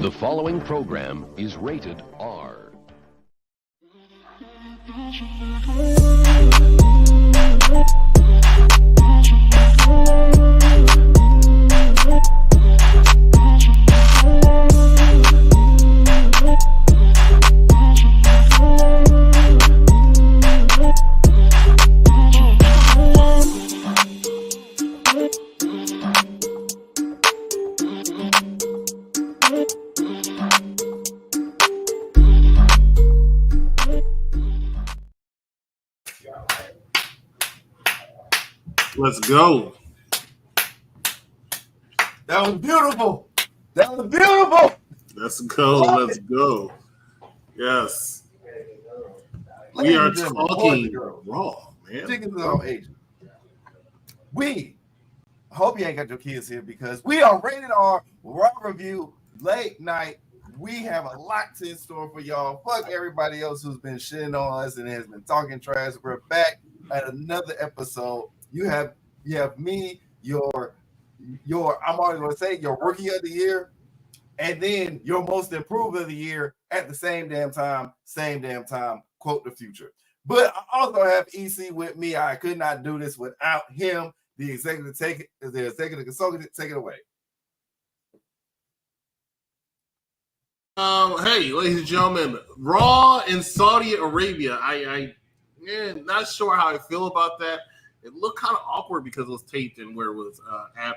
The following program is rated R. Let's go. That was beautiful. That was beautiful. Let's go. Let's go. Yes. We are talking raw, man. Chickens all ages. I hope you ain't got your kids here because we are rated R Raw Review late night. We have a lot in store for y'all. Fuck everybody else who's been shitting on us and has been talking trash. We're back at another episode. You have me, your I'm always gonna say your rookie of the year, and then your most improved of the year at the same damn time. Quote the future. But I also have EC with me. I could not do this without him. The executive consultant. Take it away. Hey, ladies and gentlemen, Raw in Saudi Arabia. I not sure how I feel about that. It looked kind of awkward because it was taped and where it was at.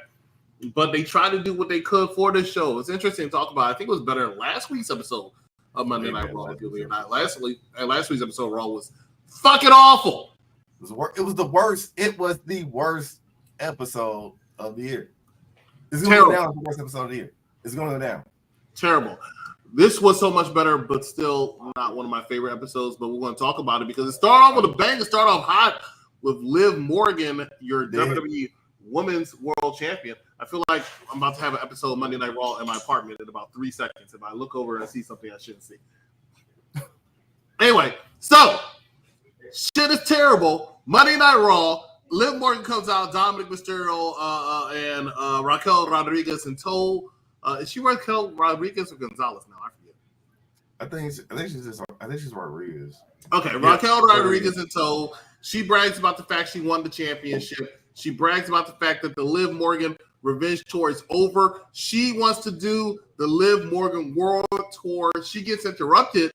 But they tried to do what they could for this show. It's interesting to talk about. I think it was better than last week's episode of Monday Night Raw. Last week's episode of Raw was fucking awful. It was the worst. It was the worst episode of the year. It's going to go down as the worst episode of the year. It's going to go down. Terrible. This was so much better, but still not one of my favorite episodes. But we're going to talk about it because it started off with a bang. It started off hot with Liv Morgan, your WWE Women's World Champion. I feel like I'm about to have an episode of Monday Night Raw in my apartment in about 3 seconds if I look over and see something I shouldn't see. Anyway, so shit is terrible. Monday Night Raw. Liv Morgan comes out, Dominic Mysterio and Raquel Rodriguez in tow. Is she Raquel Rodriguez or Gonzalez now? I forget. I think she's Rodriguez. Okay, Raquel Rodriguez in tow. She brags about the fact she won the championship. She brags about the fact that the Liv Morgan Revenge Tour is over. She wants to do the Liv Morgan World Tour. She gets interrupted.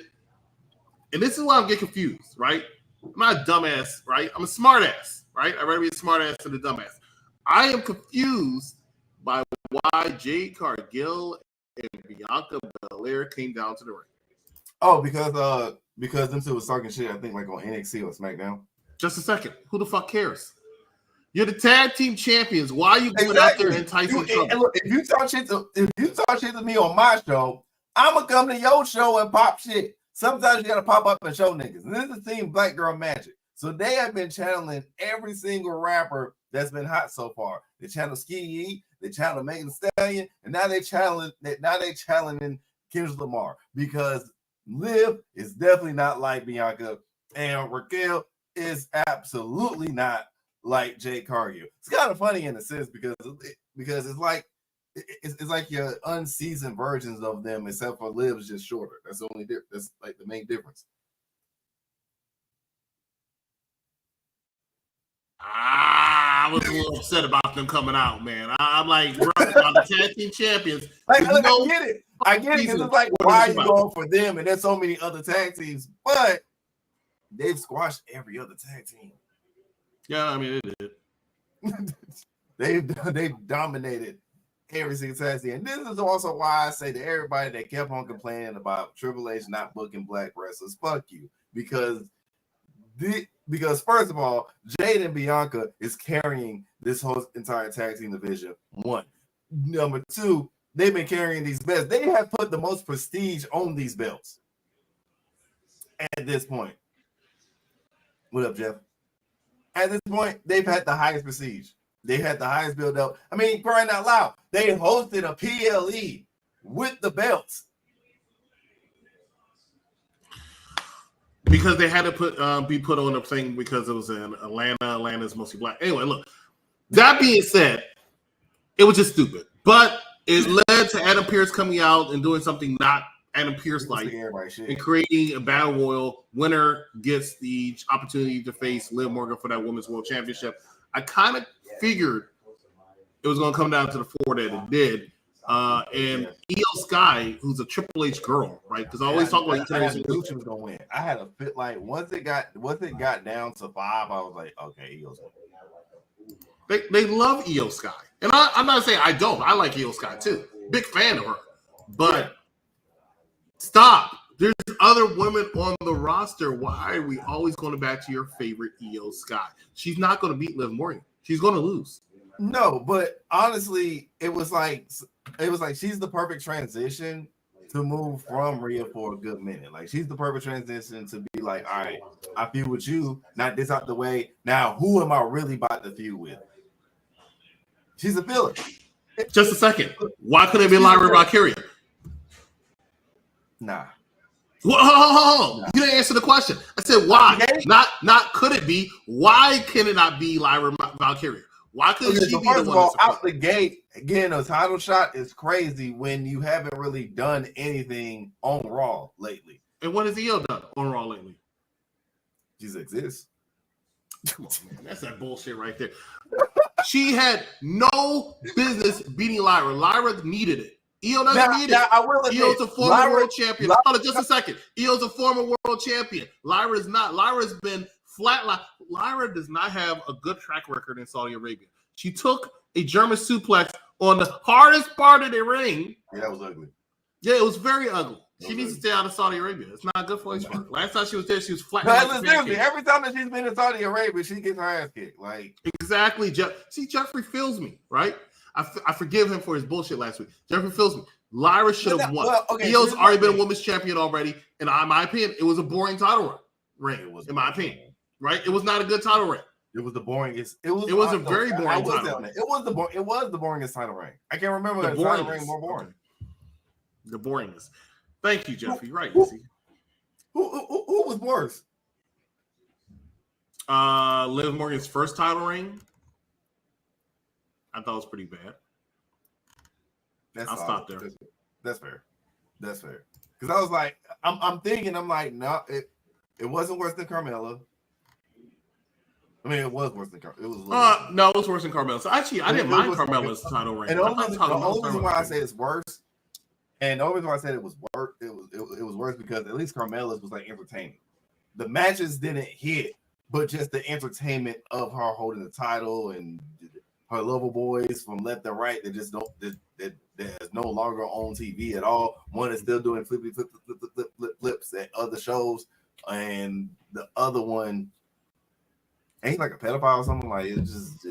And this is why I'm getting confused, right? I'm not a dumbass, right? I'm a smartass, right? I'd rather be a smartass than a dumbass. I am confused by why Jade Cargill and Bianca Belair came down to the ring. Oh, because them two was talking shit, I think, like on NXT or SmackDown. Just a second. Who the fuck cares? You're the tag team champions. Why are you going out there enticing trouble? And look, if you talk shit to me on my show, I'm gonna come to your show and pop shit. Sometimes you gotta pop up and show niggas. And this is the team Black Girl Magic. So they have been channeling every single rapper that's been hot so far. They channel Ski Yee, they channel Megan Thee Stallion, and now they challenging Kendrick Lamar because Liv is definitely not like Bianca, and Raquel is absolutely not like Jade Cargill. It's kind of funny in a sense because it's like your unseasoned versions of them, except for Liv's just shorter. That's the only difference. That's like the main difference. I was a little upset about them coming out, man. I'm like, bro, the tag team champions. I get it because it's like, why are you going for them? And there's so many other tag teams, but they've squashed every other tag team. Yeah, I mean, it did. They've dominated every single tag team. And this is also why I say to everybody that kept on complaining about Triple H not booking black wrestlers, fuck you. Because first of all, Jade and Bianca is carrying this whole entire tag team division. One. Number two, they've been carrying these belts. They have put the most prestige on these belts at this point. What up, Jeff? At this point, they've had the highest prestige. They had the highest build up. I mean, crying out loud, they hosted a PLE with the belts. Because they had to be put on a thing because it was in Atlanta. Atlanta's mostly black. Anyway, look. That being said, it was just stupid. But It led to Adam Pearce coming out and doing something not Adam Pearce-like and creating a battle royal. Winner gets the opportunity to face Liv Morgan for that Women's World Championship. I kind of figured it was going to come down to the 4 that it did. And Io Sky, who's a Triple H girl, right? Because I always talk about she was going to win. I had a fit like once it got down to 5, I was like, okay, Io's going to win. They love Io Sky. And I'm not saying I don't. I like Io Sky too. Big fan of her. But stop. There's other women on the roster. Why are we always going back to your favorite Io Sky? She's not going to beat Liv Morgan. She's going to lose. No, but honestly, it was like she's the perfect transition to move from Rhea for a good minute. Like she's the perfect transition to be like, all right, I feud with you. Not this out the way. Now, who am I really about to feud with? She's a filler. Just a second. Why couldn't it be Lyra Valkyria? Nah. Whoa. You didn't answer the question. I said why? Not could it be? Why can it not be Lyra Valkyria? Why couldn't she be the one? First of all, out the gate, getting a title shot is crazy when you haven't really done anything on Raw lately. And what has Io done on Raw lately? She exists. Come on, man. That's that bullshit right there. She had no business beating Lyra. Lyra needed it. Io doesn't need it. Io's a former world champion. Hold on just a second. Io's a former world champion. Lyra is not. Lyra's been flatline. Lyra does not have a good track record in Saudi Arabia. She took a German suplex on the hardest part of the ring. Yeah, that was ugly. Yeah, it was very ugly. She needs to stay out of Saudi Arabia. It's not good for her. Last time she was there, she was flat. Every time that she's been in Saudi Arabia, she gets her ass kicked. Like exactly. See, Jeffrey feels me, right? I forgive him for his bullshit last week. Jeffrey feels me. Lyra should have won. Io's already been a women's champion already, and in my opinion, it was a boring title reign. In my opinion, right? It was not a good title reign. It was the boringest. It was a very boring title reign. It was the boringest title reign. I can't remember the title reign more boring. Okay. The boringness. Thank you, Jeffrey. Right. Who was worse? Liv Morgan's first title reign. I thought it was pretty bad. I'll stop there. That's fair. Because I was like, I'm thinking, no, it wasn't worse than Carmella. I mean, it was worse than Carmella. No, it was worse than Carmella. So actually, I didn't mind Carmella's title reign. And the only reason why I say it's worse, and the only reason why I said it was worse, it was worse because at least Carmella's was like entertaining. The matches didn't hit, but just the entertainment of her holding the title and her lover boys from left and right that just don't that is no longer on TV at all. One is still doing flips at other shows, and the other one ain't like a pedophile or something. Like it's just.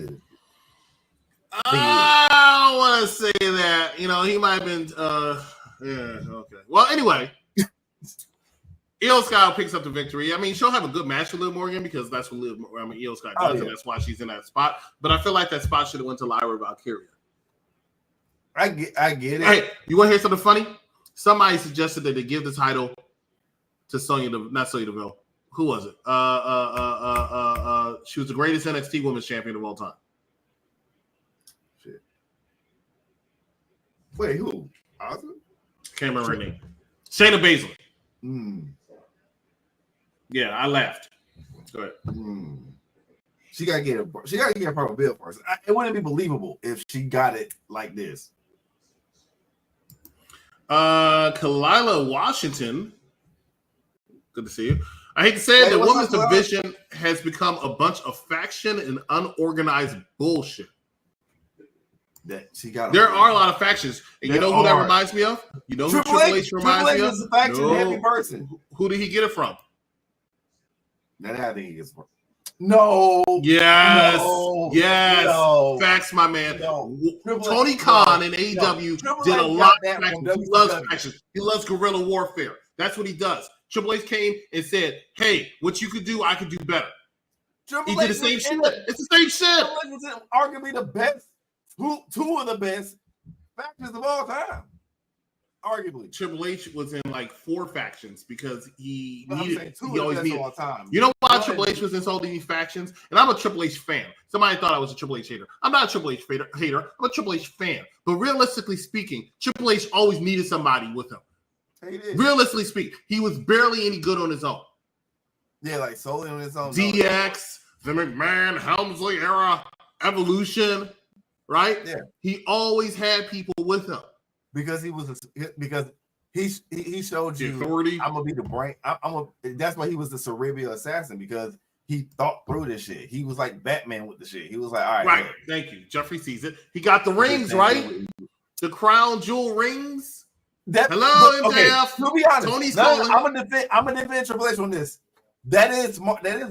I don't want to say that. You know, he might have been. Yeah. Okay. Well, anyway, Io Sky picks up the victory. I mean, she'll have a good match with Liv Morgan because that's what Io Sky does, and that's why she's in that spot. But I feel like that spot should have went to Lyra Valkyria. I get it. Hey, you want to hear something funny? Somebody suggested that they give the title to not Sonya Deville. Who was it? She was the greatest NXT Women's Champion of all time. Shit. Wait, who? Awesome? Can't remember her name. Shayna Baszler. Yeah, I laughed. Go ahead. She gotta get a proper bill first. It wouldn't be believable if she got it like this. Kalila Washington. Good to see you. I hate to say it, the women's division has become a bunch of faction and unorganized bullshit. There are a lot of factions. And you know who that reminds me of? You know who Triple H reminds me of? Is a faction heavy person. Who did he get it from? Now I think he gets from. No. Yes. Yes. No. Facts, my man. No. Tony Khan in AEW did a lot of factions. He loves factions. He loves guerrilla warfare. That's what he does. Triple H came and said, hey, what you could do, I could do better. He did the same shit. It's the same shit. Triple H was arguably the best, two of the best factions of all time. arguably. Triple H was in like 4 factions because he But needed. He always needed. all time. You know why Triple H was in so many factions? And I'm a Triple H fan. Somebody thought I was a Triple H hater. I'm not a Triple H hater. I'm a Triple H fan. But realistically speaking, Triple H always needed somebody with him. Realistically speaking, he was barely any good on his own. Yeah, like solely on his own. DX, the McMahon, Helmsley era, Evolution, right? Yeah. He always had people with him. Because he showed you authority. I'm gonna be the brain. That's why he was the cerebral assassin, because he thought through this shit. He was like Batman with the shit. He was like, all right. Right. Thank you. Jeffrey sees it. He got the rings, right? The crown jewel rings. Hello, MJF. To be honest, Tony's calling. I'm gonna defend Triple H on this. That is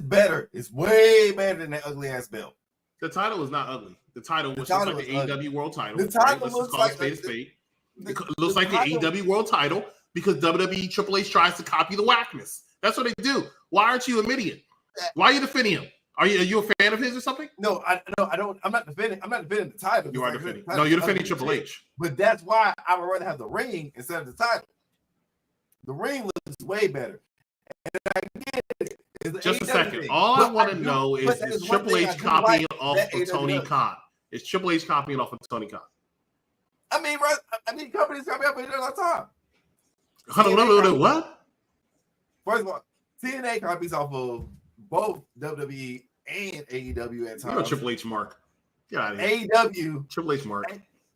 better. It's way better than that ugly ass belt. The title is not ugly. The title was just like the AEW World title. The title looks like it looks like the AEW World title because WWE Triple H tries to copy the whackness. That's what they do. Why aren't you admitting it? Why are you defending him? Are you a fan of his or something? No, I don't. I'm not defending the title. You are defending. No, you're defending Triple H. But that's why I would rather have the ring instead of the title. The ring looks way better. And I get it. Just a second. All I want to know is Triple H copying off of Tony Khan? Is Triple H copying off of Tony Khan? I mean, companies copy off each other all the time. What? First of all, TNA copies off of both WWE and AEW at times. You're a Triple H mark. Get out of here. AEW. Triple H mark.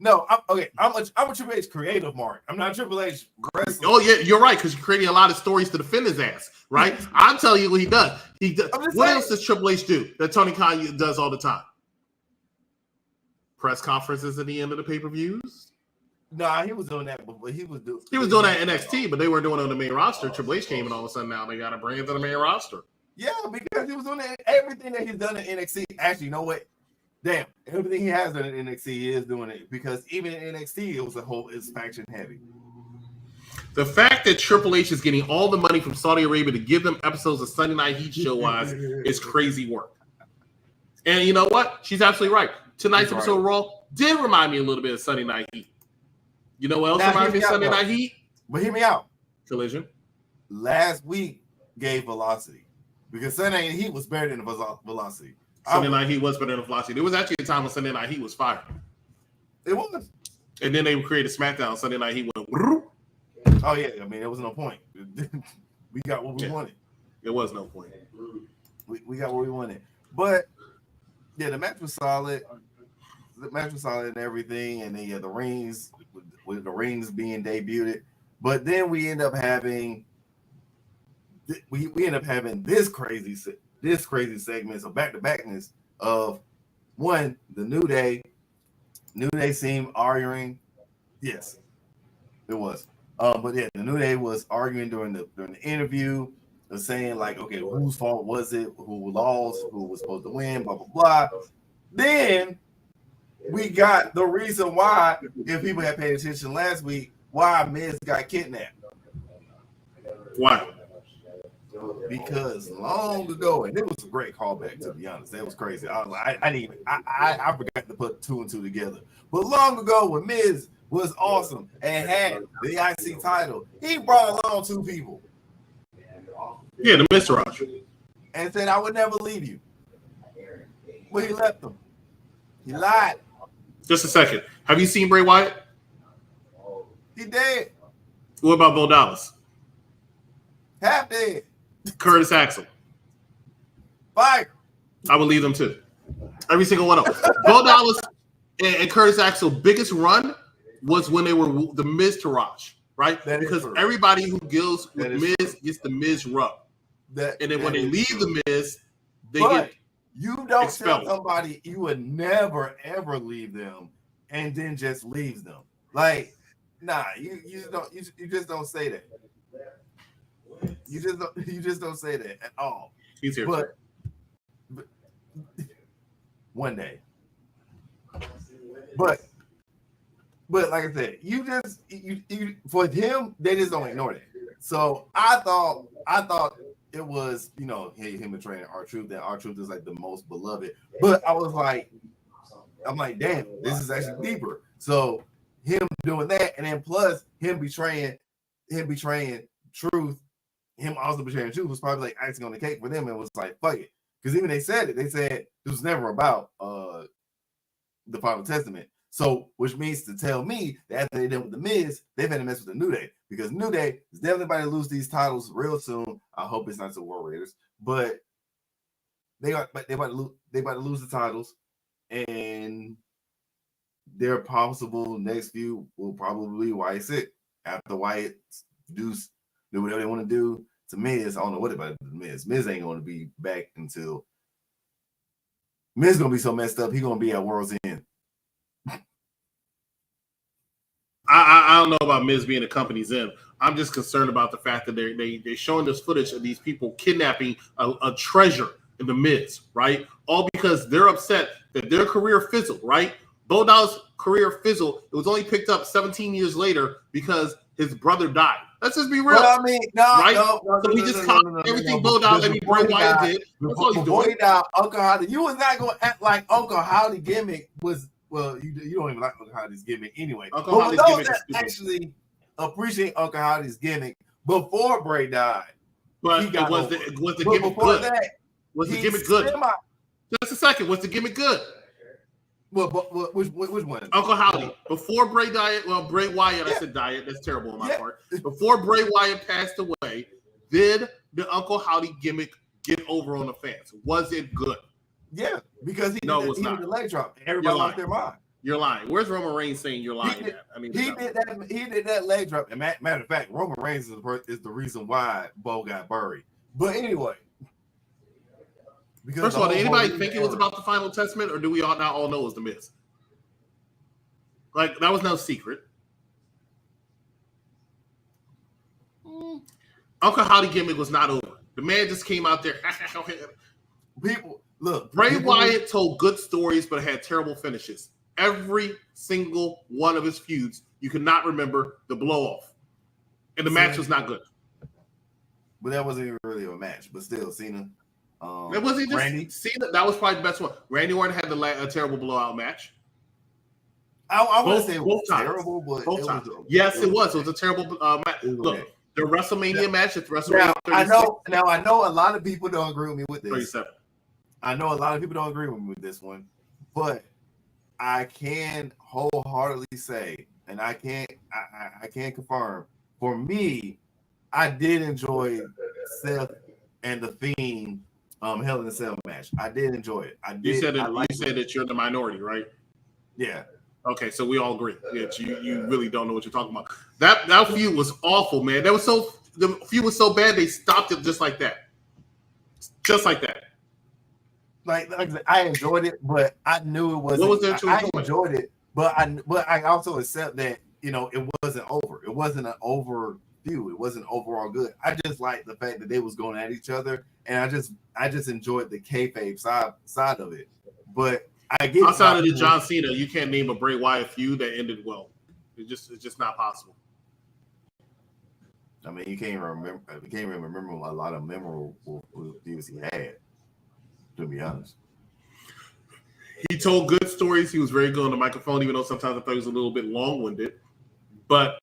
No, I'm a Triple H creative mark. I'm not Triple H wrestling. Oh yeah, you're right, because you're creating a lot of stories to defend his ass, right? I'm telling you what he does. What else does Triple H do that Tony Khan does all the time? Press conferences at the end of the pay-per-views. Nah, he was doing that, but he was doing that in NXT, but they weren't doing it on the main roster. Triple H came and all of a sudden now they got a brand on the main roster. Yeah, because he was doing everything that he's done in NXT. Actually, you know what? Damn, everything he has done in NXT, he is doing it, because even in NXT, it's faction heavy. The fact that Triple H is getting all the money from Saudi Arabia to give them episodes of Sunday Night Heat show-wise is crazy work. And you know what? She's absolutely right. Tonight's episode of Raw did remind me a little bit of Sunday Night Heat. You know what else reminds me of Sunday Night Heat? But hear me out. Collision. Last week gave Velocity, because Sunday Night Heat was better than Velocity. Sunday Night Heat was better than Velocity. There was actually a time when Sunday Night Heat was fire. It was. And then they created SmackDown. Sunday Night Heat went. Oh yeah, I mean, there was no point. We got what we wanted. There was no point. We got what we wanted. But yeah, the match was solid. The match was solid and everything, and then the rings, with the rings being debuted. But then we end up having this crazy segment, so back-to-backness of one, the New Day seemed arguing. Yes, it was. But yeah, the New Day was arguing during the interview, saying like, okay, whose fault was it? Who lost? Who was supposed to win? Blah blah blah. Then we got the reason why, if people had paid attention last week, why Miz got kidnapped. Why? Because long ago, and it was a great callback, to be honest. That was crazy. I forgot to put 2 and 2 together. But long ago, when Miz was awesome and had the IC title, he brought along 2 people. Yeah, the Mr. Rush. And said, I would never leave you. Well, he left them. He lied. Just a second. Have you seen Bray Wyatt? He dead. What about Bo Dallas? Half dead. Curtis Axel. Fire. I would leave them too. Every single one of them. Bo Dallas and Curtis Axel biggest run was when they were the Miz Taraj, right? Because everybody who deals with Miz gets the Miz rub. And then when they leave the Miz, they get you don't expelled. Tell somebody you would never ever leave them and then just leaves them. Like, nah, you just don't say that. You just don't say that at all. He's here. But one day. But like I said, you for him, they just don't ignore that. So I thought it was, him betraying R-Truth, that R-Truth is like the most beloved. But I'm like, damn, this is actually deeper. So him doing that, and then plus him betraying Truth, him also betraying Truth was probably like icing on the cake for them. And was like, fuck it, because even they said it was never about the Final Testament. So, which means to tell me that after they done with the Miz, they've had to mess with the New Day, because New Day is definitely about to lose these titles real soon. I hope it's not to War Raiders, but they about to lose the titles, and their possible next feud will probably be Wyatt Sick. After Wyatt do whatever they want to do to Miz, I don't know what about Miz. Miz ain't going to be back until Miz going to be so messed up. He going to be at World's End. I don't know about Miz being a company's end. I'm just concerned about the fact that they're showing this footage of these people kidnapping a treasure in the Miz, right? All because they're upset that their career fizzled, right? Bo Dallas' career fizzled. It was only picked up 17 years later because his brother died. Let's just be real. Well, I mean, So he just copied everything Bo Dallas and Bray Wyatt did. That's all he's doing. Uncle Howdy, you was not going to act like Uncle Howdy gimmick was. Well, you don't even like Uncle Howdy's gimmick anyway. Uncle Howdy's gimmick that actually appreciate Uncle Howdy's gimmick before Bray died. But was the gimmick good? Was the gimmick good? Just a second. Was the gimmick good? Well, which one? Uncle Howdy. Before Bray died, Bray Wyatt, I said diet. That's terrible on my part. Before Bray Wyatt passed away, did the Uncle Howdy gimmick get over on the fans? Was it good? Yeah, because he did the leg drop. Everybody lost their mind. You're lying. Where's Roman Reigns saying you're lying? He did that leg drop. And matter of fact, Roman Reigns is the reason why Bo got buried. But anyway. First of all, did anybody think it was about the Final Testament, or do we all now all know it was the Miz? Like, that was no secret. Uncle Howdy gimmick was not over. The man just came out there. Bray Wyatt told good stories, but had terrible finishes. Every single one of his feuds, you could not remember the blow-off. And the match was not good. But that wasn't even really a match. But still, Cena. It wasn't just Randy. Cena. That was probably the best one. Randy Orton had a terrible blowout match. I wouldn't say it was terrible, but both times. Yes, it was. It was a terrible match. Look, the WrestleMania match at WrestleMania. I know a lot of people don't agree with me with this. 37. I know a lot of people don't agree with me with this one, but I can wholeheartedly say, and I can't confirm. For me, I did enjoy Seth and the Fiend Hell in a Cell match. I did enjoy it. You said that you're the minority, right? Yeah. Okay, so we all agree that you really don't know what you're talking about. That feud was awful, man. The feud was so bad they stopped it just like that. Just like that. Like I enjoyed it, but I knew it wasn't. What was there I enjoyed it, but I also accept that it wasn't over. It wasn't an over feud. It wasn't overall good. I just liked the fact that they was going at each other, and I just enjoyed the kayfabe side of it. But I get outside of the John Cena, you can't name a Bray Wyatt feud that ended well. It's just not possible. I mean, you can't even remember a lot of memorable feuds he had. To be honest, he told good stories. He was very good on the microphone, even though sometimes I thought he was a little bit long-winded. But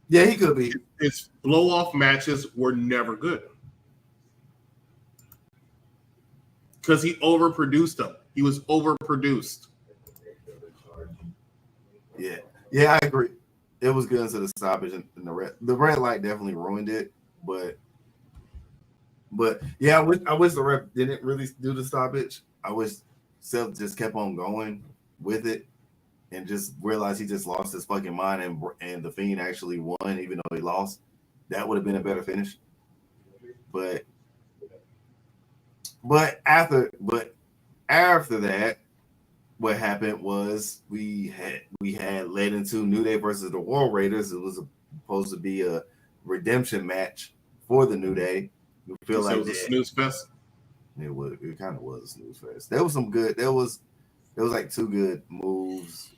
yeah, he could be. His blow-off matches were never good because he overproduced them. He was overproduced. Yeah, I agree. It was good until the stoppage, and the red light definitely ruined it. But yeah, I wish the ref didn't really do the stoppage. I wish Seth just kept on going with it and just realized he just lost his fucking mind and the Fiend actually won even though he lost. That would have been a better finish. But after that, what happened was we had led into New Day versus the War Raiders. It was supposed to be a redemption match for the New Day. You feel like it was a snooze fest. It kind of was a snooze fest. There was some good. There was like two good moves.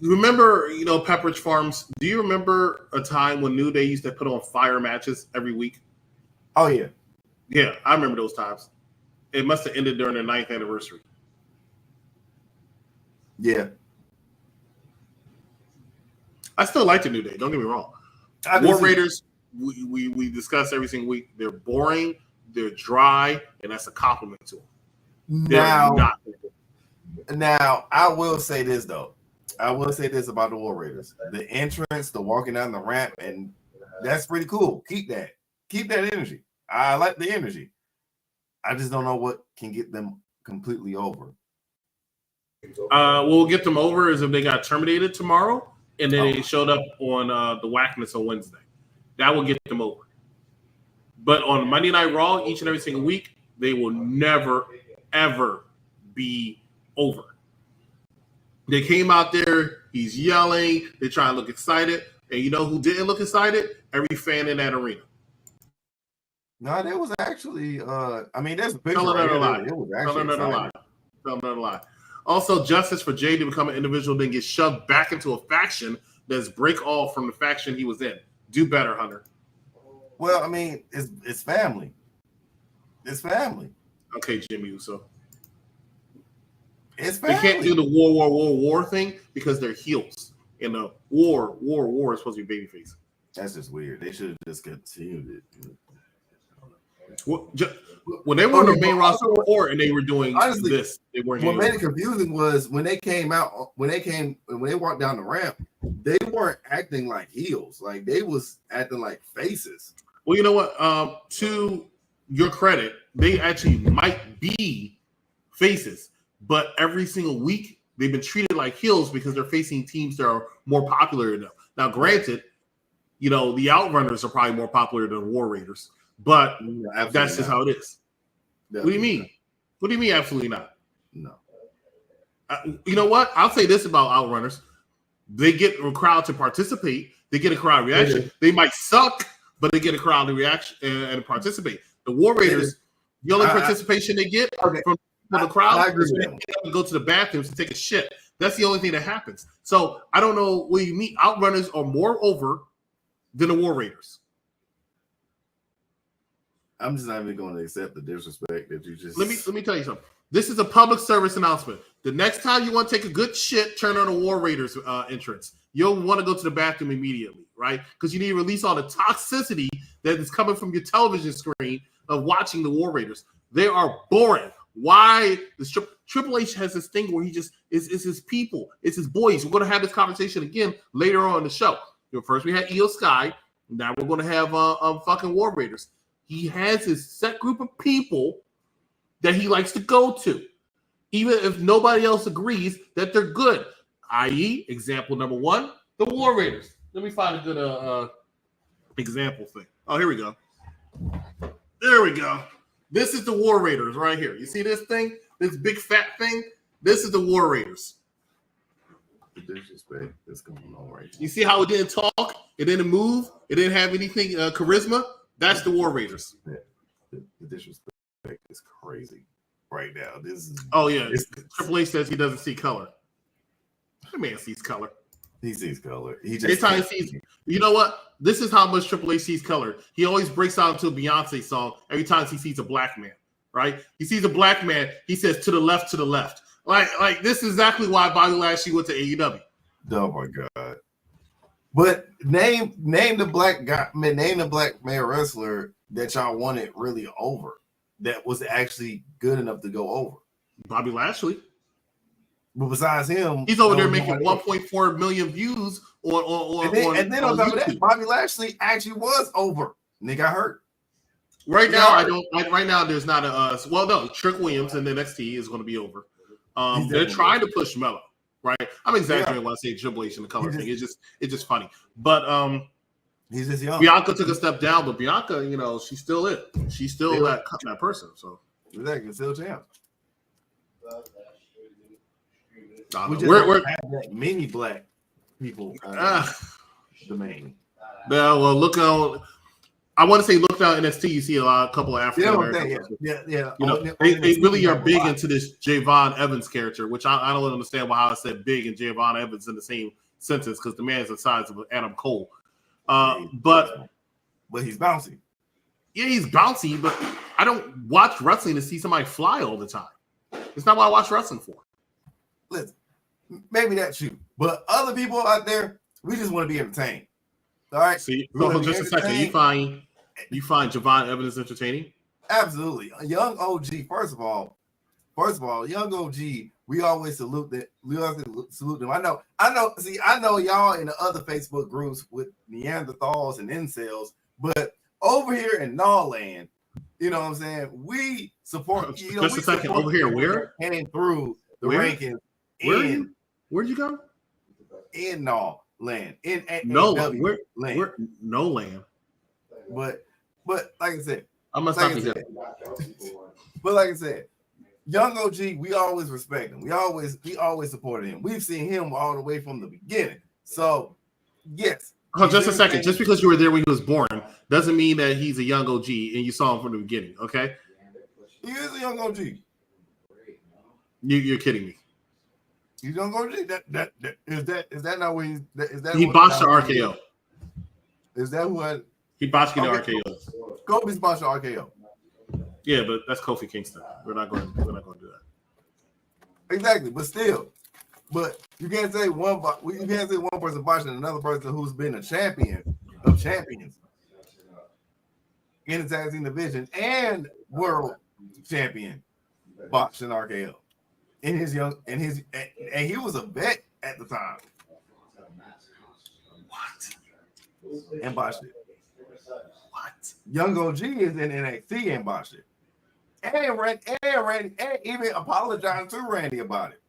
Remember Pepperidge Farms? Do you remember a time when New Day used to put on fire matches every week? Oh yeah, yeah, I remember those times. It must have ended during their 9th anniversary. Yeah. I still like the New Day. Don't get me wrong. War Raiders, we discuss every single week. They're boring, they're dry, and that's a compliment to them. Now, I will say this though. I will say this about the War Raiders: the entrance, the walking down the ramp, and that's pretty cool. Keep that energy. I like the energy. I just don't know what can get them completely over. We'll get them over is if they got terminated tomorrow, and then they showed up on the Whackness on Wednesday. That will get them over. But on Monday Night Raw, each and every single week, they will never, ever be over. They came out there, he's yelling, they try to look excited, and you know who didn't look excited? Every fan in that arena. No, there was actually, there's a picture. Telling another lie. Also, justice for Jay to become an individual, then get shoved back into a faction that's break off from the faction he was in. Do better, Hunter. Well, I mean, it's family. It's family. Okay, Jimmy Uso. It's family. They can't do the war thing because they're heels. And the war is supposed to be babyface. That's just weird. They should have just continued it. When they were on the main roster before and they were doing this, they weren't. What made it confusing was when they came out, when they walked down the ramp, they weren't acting like heels. Like they was acting like faces. Well, you know what? To your credit, they actually might be faces, but every single week they've been treated like heels because they're facing teams that are more popular than them. Now, granted, you know, the Outrunners are probably more popular than War Raiders, but that's just how it is. Definitely. What do you mean? Not. What do you mean absolutely not? No. You know what? I'll say this about Outrunners. They get a crowd to participate. They get a crowd reaction. They might suck, but they get a crowd to reaction and participate. The War Raiders, the only participation they get from the crowd is when they go to the bathrooms to take a shit. That's the only thing that happens. So I don't know what you mean. Outrunners are more over than the War Raiders. I'm just not even going to accept the disrespect that you just. Let me tell you something. This is a public service announcement. The next time you want to take a good shit, turn on the War Raiders entrance. You'll want to go to the bathroom immediately, right? Because you need to release all the toxicity that is coming from your television screen of watching the War Raiders. They are boring. Why? Triple H has this thing where he just is his people. It's his boys. We're going to have this conversation again later on in the show. First we had Io Sky. Now we're going to have fucking War Raiders. He has his set group of people that he likes to go to, even if nobody else agrees that they're good. I.e., example number one, the War Raiders. Let me find a good example thing. Oh, here we go. There we go. This is the War Raiders right here. You see this thing? This big fat thing? This is the War Raiders. The disrespect that's going on right now. You see how it didn't talk? It didn't move? It didn't have anything charisma? That's the War Raiders. Yeah. The disrespect is crazy right now. This is Triple H says he doesn't see color. The man sees color. He sees color. You know what? This is how much Triple H sees color. He always breaks out into a Beyonce song every time he sees a black man, right? He sees a black man, he says to the left, to the left. Like this is exactly why Bobby Lashley went to AEW. Oh my God. But name the black guy, name the black male wrestler that y'all wanted really over, that was actually good enough to go over. Bobby Lashley. But besides him, he's over there making 1.4 million views on then on top of that, Bobby Lashley actually was over. And they got hurt. Right now, right now, there's not Trick Williams in the NXT is going to be over. They're trying to push Mello. Right, I'm exaggerating when I say Triple H and the color thing. It's just funny. But he's just young. Bianca took a step down, but Bianca, you know, she's still it. She's still that person. So exactly, still champ. We're many black people. The main. Well, look on. I want to say look down NXT. You see a couple of African Americans. Yeah. You know, they really are big into this Javon Evans character, which I don't understand how I said big and Javon Evans in the same sentence because the man is the size of Adam Cole. But he's bouncy. Yeah, he's bouncy, but I don't watch wrestling to see somebody fly all the time. It's not what I watch wrestling for. Listen, maybe that's you, but other people out there, We just want to be entertained. All right. See, so just a second. You find Javon Evans entertaining? Absolutely. A young OG, first of all, young OG, we always salute that. We always salute them. I know y'all in the other Facebook groups with Neanderthals and incels, but over here in Nawland, you know what I'm saying? We support. Just a second. Over here, where? Came through the rankings. Where'd you go? In Nawland. No land. But like I said, I must not be here. But like I said, young OG, we always respect him. We always supported him. We've seen him all the way from the beginning. So yes. Just a second. Just because you were there when he was born doesn't mean that he's a young OG and you saw him from the beginning. Okay. He is a young OG. You're kidding me. He's young OG. Is that not what he's? Is that he botched the RKO? Is that what he botched the RKO? Kobe's botched the RKO. Yeah, but that's Kofi Kingston. We're not going to do that. Exactly, but still, you can't say one person botching another person who's been a champion of champions in the tag team division and world champion botching RKO and he was a vet at the time. What? And botched it. What? Young OG is in NXT and botched it. And Randy even apologized to Randy about it.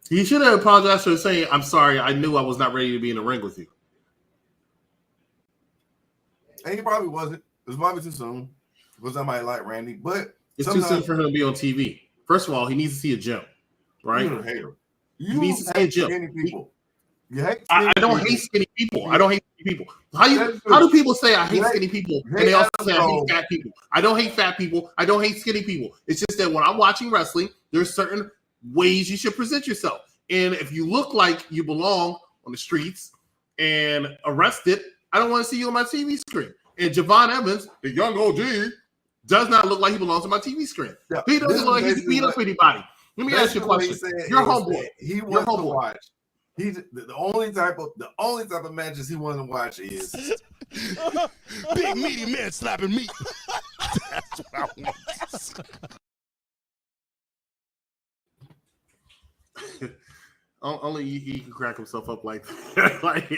He should have apologized for saying, "I'm sorry, I knew I was not ready to be in the ring with you." And he probably wasn't. It was probably too soon for somebody like Randy. But it's too soon for him to be on TV. First of all, he needs to see a gym, right? You're a hater. He needs to see a gym. I don't hate skinny people. I don't hate skinny people. How do people say I hate skinny people and they also say I hate fat people? I don't hate fat people. I don't hate skinny people. It's just that when I'm watching wrestling, there's certain ways you should present yourself. And if you look like you belong on the streets and arrested, I don't want to see you on my TV screen. And Javon Evans, the young OG, does not look like he belongs on my TV screen. Yeah, he doesn't look like he's beat up anybody. Let me ask you a question. Your homeboy. He wants to watch. He's the only type of matches he wants to watch is big meaty man slapping meat. That's what I want. Only he can crack himself up like that.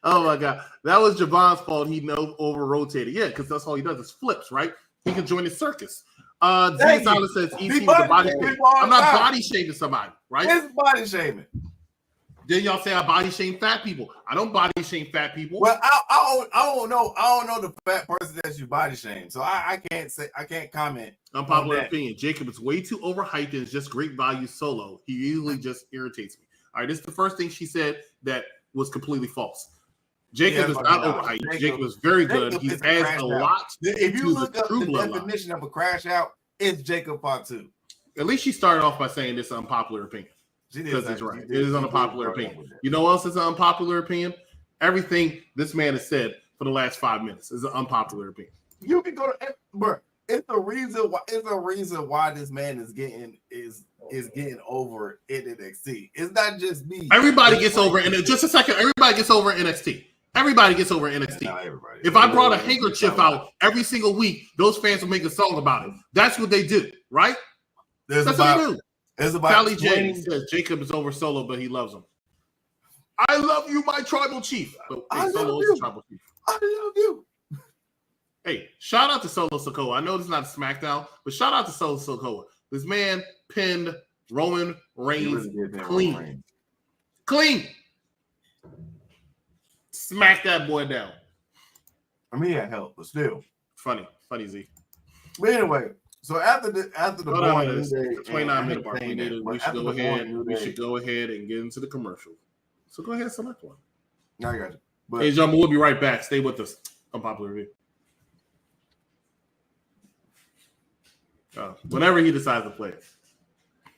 Oh my God, that was Javon's fault. He over rotated. Yeah, because that's all he does is flips, right? He can join the circus. Zayn Silence says EC was a body shaming. I'm not body shaming somebody, right? It's body shaming. Then y'all say I body shame fat people. I don't body shame fat people. Well, I don't know the fat person that you body shame, so I can't comment. Unpopular opinion. Jacob is way too overhyped and is just great value solo. He usually just irritates me. All right, this is the first thing she said that was completely false. Jacob is not overhyped. Jacob is very good. He adds a lot. If you look up the definition of a crash out, it's Jacob Fatu. At least she started off by saying this is an unpopular opinion. Because it's right. It is an unpopular opinion. You know what else is an unpopular opinion? Everything this man has said for the last 5 minutes is an unpopular opinion. You can go to, bro. It's the reason why this man is getting over in NXT. It's not just me. Everybody gets over in just a second. Everybody gets over in NXT. Everybody gets over in NXT. If I brought a handkerchief out every single week, those fans will make a song about it. That's what they do, right? That's what they do. It's about Callie J says Jacob is over Solo, but he loves him. I love you, my tribal chief. I love you. Tribal chief. I love you. Hey, shout out to Solo Sikoa. I know this is not a SmackDown, but shout out to Solo Sikoa. This man pinned Roman Reigns clean. Clean. Smack that boy down. I mean, yeah, help, but still. Funny Z. But anyway, so after the 29-minute mark, we should go ahead and get into the commercial. So go ahead and select one. No, I got you. But hey, John, we'll be right back. Stay with us. Unpopular review. Whenever he decides to play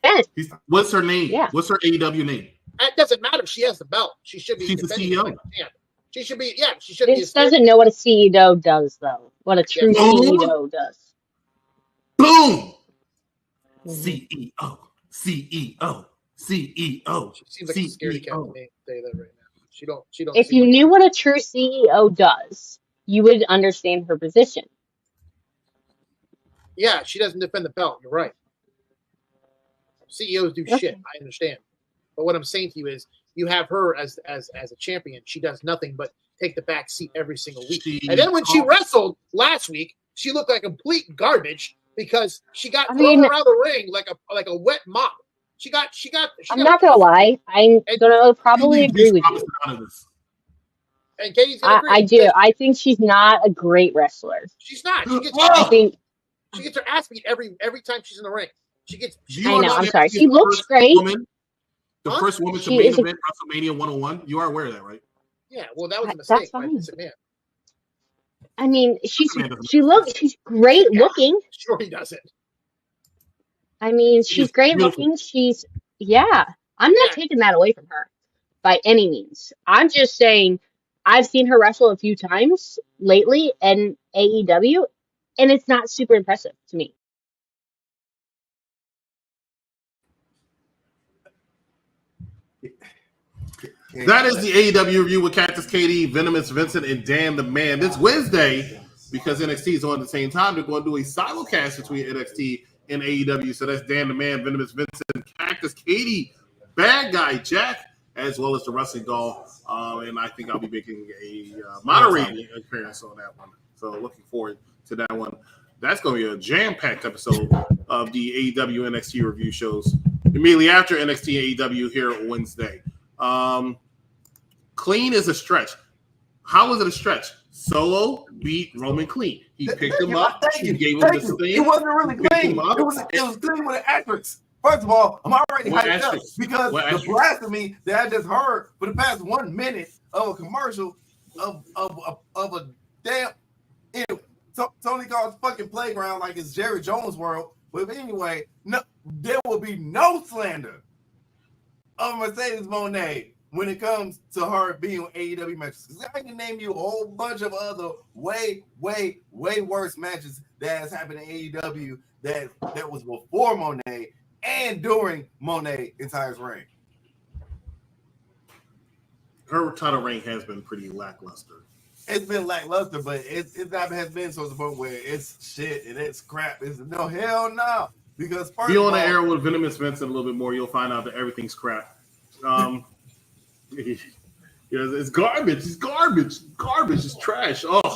it. What's her name? Yeah. What's her AEW name? It doesn't matter if she has the belt. She should be. She's the CEO. She should be. Yeah, she should be. Vince doesn't know what a CEO does, though. What a true CEO does. Boom. Mm-hmm. CEO. She seems like a security cat to me. Say that right She don't. If seem you like knew what a true CEO does, you would understand her position. Yeah, she doesn't defend the belt. You're right. CEOs do shit. Okay. I understand. But what I'm saying to you is, you have her as a champion. She does nothing but take the back seat every single week. And then when she wrestled last week, she looked like complete garbage because she got thrown around the ring like a wet mop. I'm not gonna lie. I'm gonna probably agree with you. And Katie's gonna agree. I do. I think she's not a great wrestler. She's not. I think she gets her ass beat every time she's in the ring. I know. I'm sorry. She looks great. The first woman to main event WrestleMania 101. You are aware of that, right? Yeah. Well, that was a mistake. That's fine. Man. I mean, she's great looking. Sure, he doesn't. I mean, she's great looking. I'm not taking that away from her by any means. I'm just saying I've seen her wrestle a few times lately in AEW, and it's not super impressive to me. That is the AEW review with Cactus Katie, Venomous Vincent, and Dan the Man. This Wednesday, because NXT is on at the same time, they're going to do a simulcast between NXT and AEW. So that's Dan the Man, Venomous Vincent, Cactus Katie, Bad Guy Jack, as well as the Wrestling Doll. And I think I'll be making a moderating appearance on that one. So looking forward to that one. That's going to be a jam-packed episode of the AEW NXT review shows immediately after NXT AEW here on Wednesday. Clean is a stretch. How is it a stretch? Solo beat Roman clean. He picked him up. He gave him the thing. It wasn't really clean. It was clean with an asterisk. First of all, I'm already hyped up because the blasphemy that I just heard for the past 1 minute of a commercial of a damn Tony Khan's fucking playground like it's Jerry Jones' world. But anyway, no, there will be no slander of Mercedes Moné when it comes to her being on AEW matches. Because I can name you a whole bunch of other way worse matches that has happened in AEW that was before Moné and during Moné's entire reign. Her title reign has been pretty lackluster. It's been lackluster, but it's not has been so to the point where it's shit and it's crap. It's no hell no. Because be on the air with Venomous Vincent a little bit more, you'll find out that everything's crap. It's garbage. It's garbage. Garbage is trash. Oh, I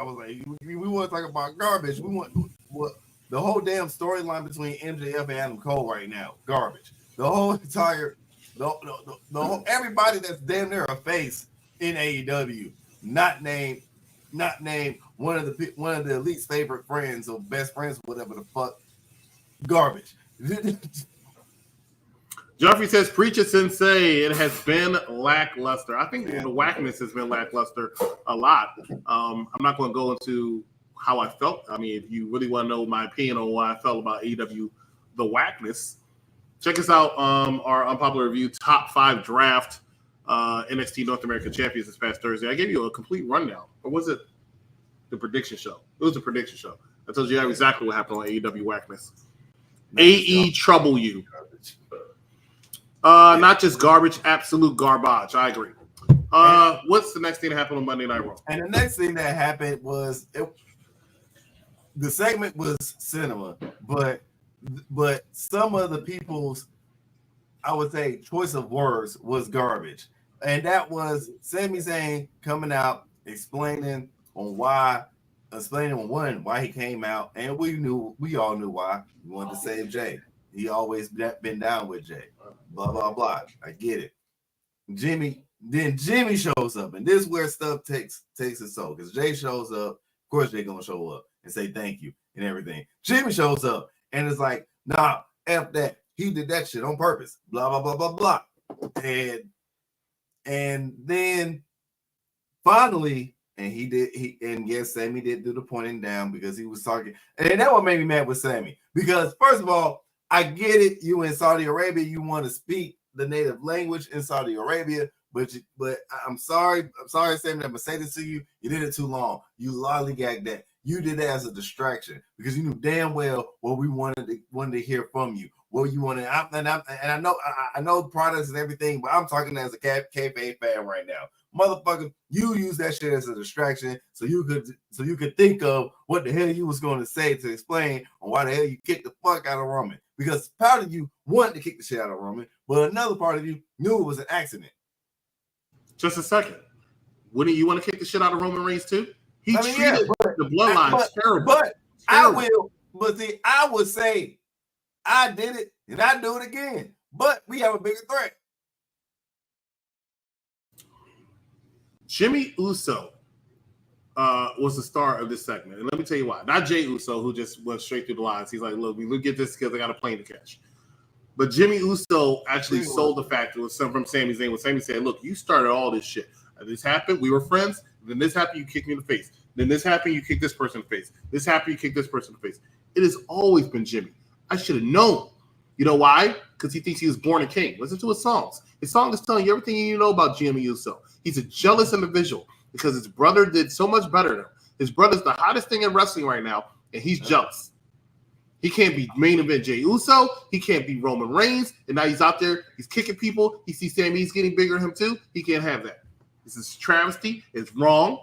was like, we want to talk about garbage. We want what the whole damn storyline between MJF and Adam Cole right now. Garbage. The whole entire, the whole everybody that's damn near a face in AEW, not named one of the Elite's favorite friends or best friends, whatever the fuck. Garbage. Jeffrey says, "Preach it, Sensei. It has been lackluster. I think the whackness has been lackluster a lot. I'm not going to go into how I felt. I mean, if you really want to know my opinion on what I felt about AEW, the whackness, check us out. Our unpopular review, top 5 draft NXT North American champions this past Thursday. I gave you a complete rundown. Or was it the prediction show? It was the prediction show. I told you exactly what happened on AEW whackness. AE trouble you. Not just garbage, absolute garbage. I agree. What's the next thing that happened on Monday Night Raw? And the next thing that happened was the segment was cinema, but some of the people's, I would say, choice of words was garbage. And that was Sami Zayn coming out explaining why he came out, and we all knew why. He wanted to save Jay. He always been down with Jay. Blah blah blah. I get it. Jimmy shows up, and this is where stuff takes its toll. Because Jay shows up, of course Jay gonna show up and say thank you and everything. Jimmy shows up and it's like, nah, F that. He did that shit on purpose. Blah blah blah blah blah. And then finally. And yes, Sami did do the pointing down because he was talking. And that what made me mad with Sami. Because first of all, I get it. You in Saudi Arabia, you want to speak the native language in Saudi Arabia, but I'm sorry, Sami, I'm gonna say this to you. You did it too long. You lollygagged that. You did that as a distraction because you knew damn well what we wanted to hear from you. what you want to. I know products and everything, but I'm talking as a kayfabe fan right now. Motherfucker, you use that shit as a distraction so you could think of what the hell you was going to say to explain on why the hell you kicked the fuck out of Roman. Because part of you wanted to kick the shit out of Roman, but another part of you knew it was an accident. Just a second. Wouldn't you want to kick the shit out of Roman Reigns too? He treated the bloodline terrible. But terrible. I would say I did it and I do it again. But we have a bigger threat. Jimmy Uso was the star of this segment. And let me tell you why. Not Jay Uso, who just went straight through the lines. He's like, look, we get this because I got a plane to catch. But Jimmy Uso actually sold the fact from Sami Zayn when Sami said, look, you started all this shit. This happened, we were friends. Then this happened, you kicked me in the face. Then this happened, you kicked this person in the face. This happened, you kicked this person in the face. It has always been Jimmy. I should have known. You know why? Because he thinks he was born a king. Listen to his songs. His song is telling you everything you know about Jimmy Uso. He's a jealous individual because his brother did so much better than him. His brother's the hottest thing in wrestling right now, and he's jealous. He can't be main event Jey Uso. He can't be Roman Reigns. And now he's out there. He's kicking people. He sees Sami's getting bigger than him too. He can't have that. This is travesty. It's wrong.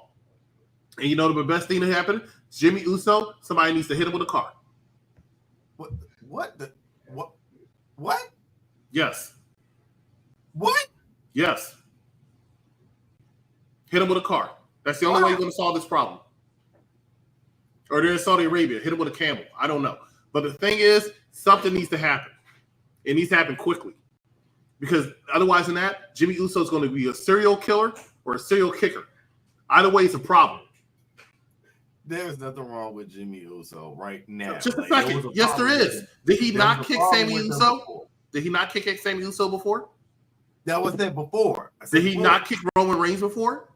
And you know the best thing that happened? Jimmy Uso, somebody needs to hit him with a car. What? Yes. What? Yes. Hit him with a car. That's the only way you're going to solve this problem. Or they're in Saudi Arabia. Hit him with a camel. I don't know. But the thing is, something needs to happen. It needs to happen quickly. Because otherwise than that, Jimmy Uso is going to be a serial killer or a serial kicker. Either way, it's a problem. There's nothing wrong with Jimmy Uso right now. Just a second. Yes, there is. Did he not kick Sami Uso? Did he not kick Sami Uso before? That was that before. Did he not kick Roman Reigns before?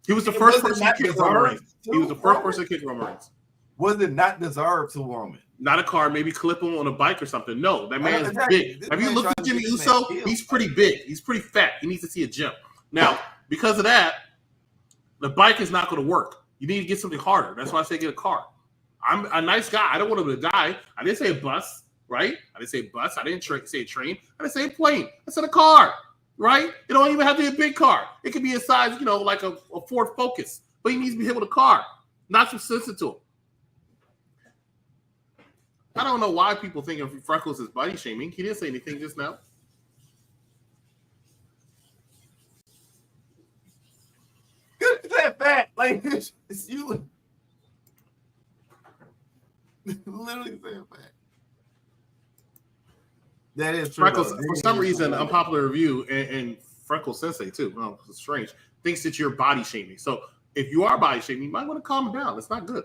He was the first person to kick Roman Reigns. He was the first person to kick Roman Reigns. Was it not deserved to Roman? Not a car, maybe clip him on a bike or something. No, that man is big. Have you looked at Jimmy Uso? He's pretty big. He's pretty fat. He needs to see a gym. Now, because of that, the bike is not going to work. You need to get something harder. That's why I say get a car. I'm a nice guy. I don't want him to die. I didn't say a bus, right? I didn't say bus. I didn't say a train. I didn't say a plane. I said a car, right? It don't even have to be a big car. It could be a size, like a Ford Focus. But he needs to be hit with a car, not some sensitive to him. I don't know why people think of Freckles as body shaming. He didn't say anything just now. Good that fat. Like it's you. Literally saying fat. That is true. Freckles, for some reason, unpopular review, and Freckles Sensei too. Well, it's strange. Thinks that you're body shaming. So if you are body shaming, you might want to calm it down. It's not good.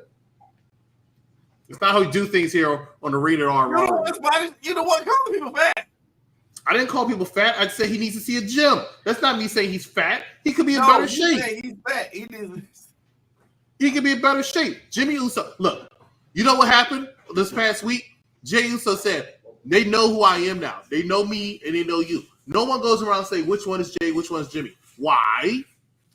It's not how we do things here on the Rated R. You know what? Calling people fat. I didn't call people fat. I'd say he needs to see a gym. That's not me saying he's fat. He could be in better shape. He's fat. He could be in better shape. Jimmy Uso. Look, you know what happened this past week? Jey Uso said, they know who I am now. They know me and they know you. No one goes around saying which one is Jay, which one is Jimmy. Why?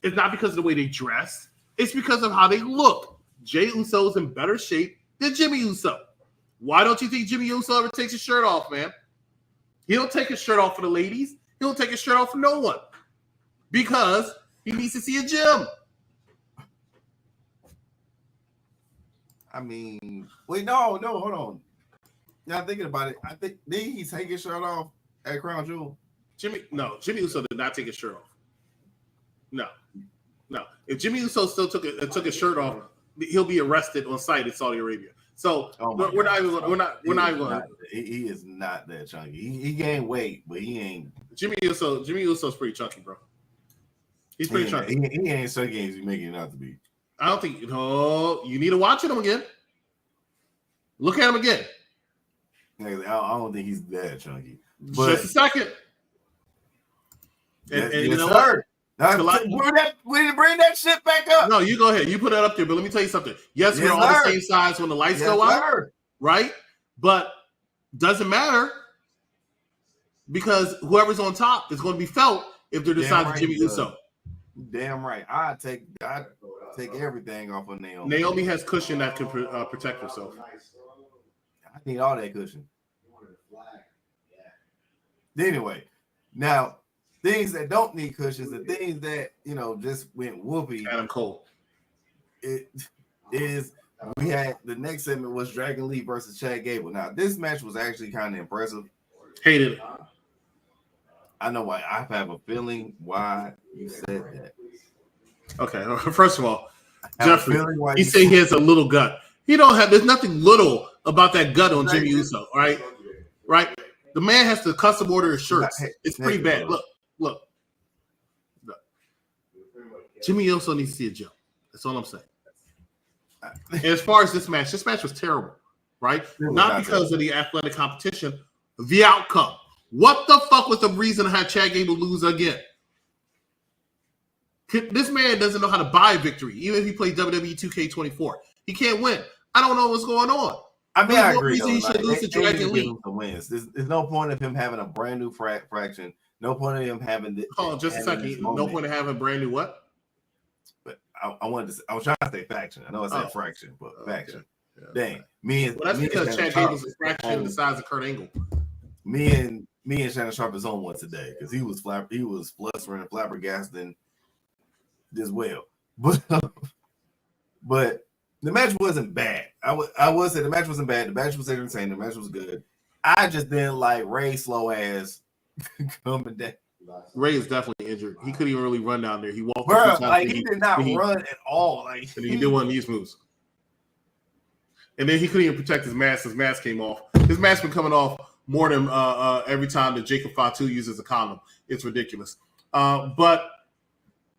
It's not because of the way they dress. It's because of how they look. Jey Uso is in better shape than Jimmy Uso. Why don't you think Jimmy Uso ever takes his shirt off, man? He don't take his shirt off for the ladies. He don't take his shirt off for no one. Because he needs to see a gym. I mean, wait, no, hold on. Yeah, I'm thinking about it. I think did he take his shirt off at Crown Jewel? Jimmy Uso did not take his shirt off. No. If Jimmy Uso still took his shirt off, he'll be arrested on site in Saudi Arabia. So we're not even. He is not that chunky. He gained weight, but he ain't. Jimmy Uso's pretty chunky, bro. He's pretty chunky. He ain't so games you making it out to be. I don't think. No, you need to watch him again. Look at him again. I don't think he's that chunky. But just a second. And yes, you know what? We bring that shit back up. No, you go ahead. You put that up there, but let me tell you something. Yes, we're all the same size when the lights go out, right? But doesn't matter because whoever's on top is going to be felt if they're the size of Jimmy Uso. Damn right. I take everything off of Naomi. Naomi has cushion that can protect herself. I need all that cushion. Anyway, now things that don't need cushions, the things that just went whoopee. Adam Cole. It is. We had the next segment was Dragon Lee versus Chad Gable. Now this match was actually kind of impressive. Hated it. I know why. I have a feeling why you said that. Okay, first of all, Jeffrey, he said he has a little gut. He don't have. There's nothing little about that gut on Jimmy Uso, right? Right. The man has to custom order his shirts. It's pretty bad. Look. Jimmy Uso needs to see a jump. That's all I'm saying. And as far as this match was terrible, right? Not because of the athletic competition, the outcome. What the fuck was the reason to have Chad Gable lose again? This man doesn't know how to buy a victory, even if he plays WWE 2K24. He can't win. I don't know what's going on. I mean, I agree. He should lose to Dragon Lee. There's no point of him having a brand new fraction. No point of him having the. Hold on, just a second. No point of having a brand new what? But I was trying to say faction. I know I said fraction, but faction. Yeah, dang, that's because Chad Gable's a fraction the size of Kurt Angle. Me and Shannon Sharp is on one today because he was blustering and flabbergasting as well. But the match wasn't bad. I would say the match wasn't bad. The match was entertaining. The match was good. I just didn't like Ray's slow ass coming down. Ray is definitely injured. He couldn't even really run down there. He walked. Bro, like he did not run at all. Like he did one of these moves. And then he couldn't even protect his mask. His mask came off. His mask been coming off more than every time that Jacob Fatu uses a condom. It's ridiculous. But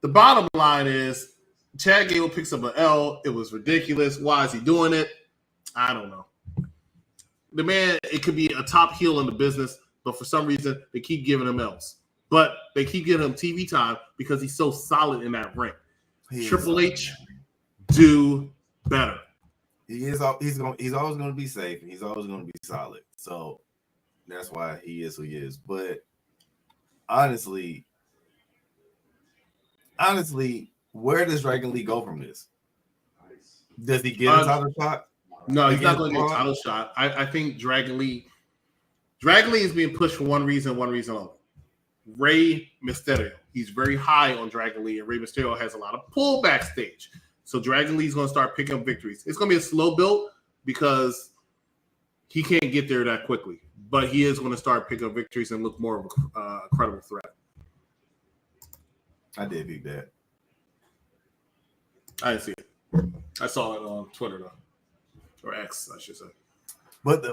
the bottom line is Chad Gable picks up an L. It was ridiculous. Why is he doing it? I don't know. The man, it could be a top heel in the business, but for some reason, they keep giving him L's. But they keep giving him TV time because he's so solid in that ring. Triple H, do better. He's always going to be safe, and he's always going to be solid. So that's why he is who he is. But honestly, where does Dragon Lee go from this? Does he get a title shot? No, he's not going to get a title shot. I think Dragon Lee is being pushed for one reason only. Rey Mysterio. He's very high on Dragon Lee, and Rey Mysterio has a lot of pull backstage. So Dragon Lee's going to start picking up victories. It's going to be a slow build because he can't get there that quickly. But he is going to start picking up victories and look more of a credible threat. I did beat that. I didn't see it. I saw it on Twitter though, or X, I should say. But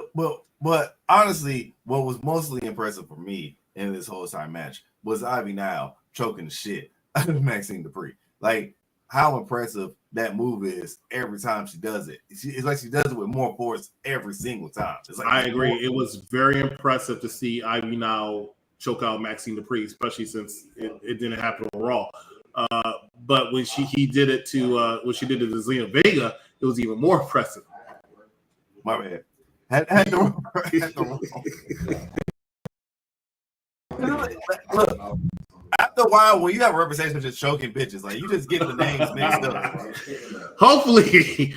honestly, what was mostly impressive for me in this whole time match was Ivy Nile choking the shit out of Maxine Dupree. Like how impressive that move is every time she does it. It's like she does it with more force every single time. It's like I agree. It was very impressive to see Ivy Nile choke out Maxine Dupree, especially since it didn't happen on Raw. But when she did it to Zelina Vega, it was even more impressive. My bad. Had to look. After a while, when you have a representation of just choking bitches, like you just get the names mixed up. Hopefully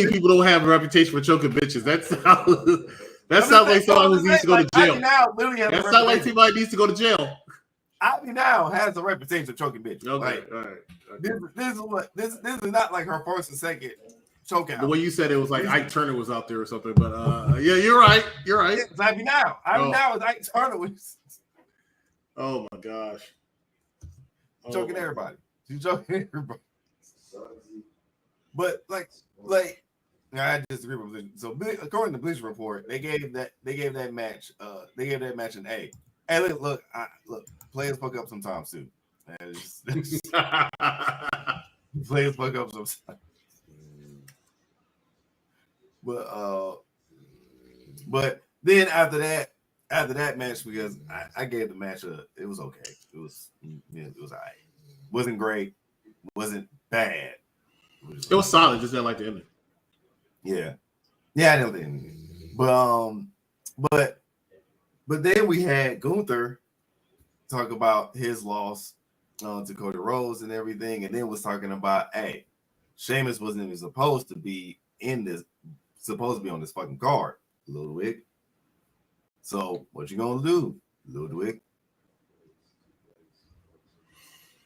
people don't have a reputation for choking bitches. That sounds like someone who needs to go to jail. That sounds like somebody needs to go to jail. Ivy now has a reputation of choking bitches. Okay, like, all right. Okay. This is not like her first and second choke out. The way you said it was like Ike Turner was out there or something, but yeah, you're right. It's Ivy now. Ivy now is Ike Turner. Oh my gosh. Choking everybody. She's choking everybody. But like I disagree with Bleacher. So according to Bleacher Report, they gave that match an A. Hey, look, players fuck up sometimes too. Players fuck up sometimes. But then after that match, because I gave the match it was okay. It was all right. Wasn't great. Wasn't bad. It was solid. Just didn't like the ending. Yeah, I didn't like the ending. But then we had Gunther talk about his loss to Cody Rhodes and everything, and then was talking about, hey, Sheamus wasn't even supposed to be on this fucking card, Little Wick. So what you gonna do, Ludwig.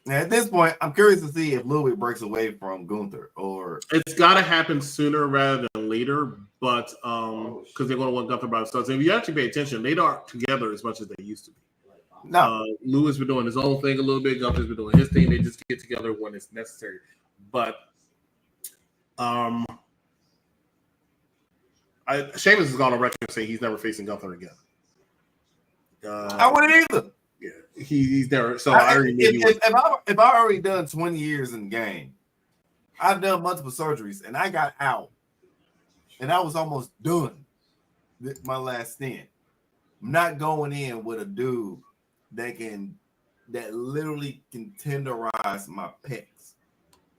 Now, at this point, I'm curious to see if Ludwig breaks away from Gunther or it's got to happen sooner rather than later. But because they're going to want Gunther by themselves. And if you actually pay attention, they aren't together as much as they used to be. no. Lewis been doing his own thing a little bit. Gunther's been doing his thing. They just get together when it's necessary. But Sheamus has gone on record saying he's never facing Gunther again. I wouldn't either. Yeah, he's never. So I already knew if I already done 20 years in the game, I've done multiple surgeries and I got out, and I was almost done with my last stint. I'm not going in with a dude that literally can tenderize my pecs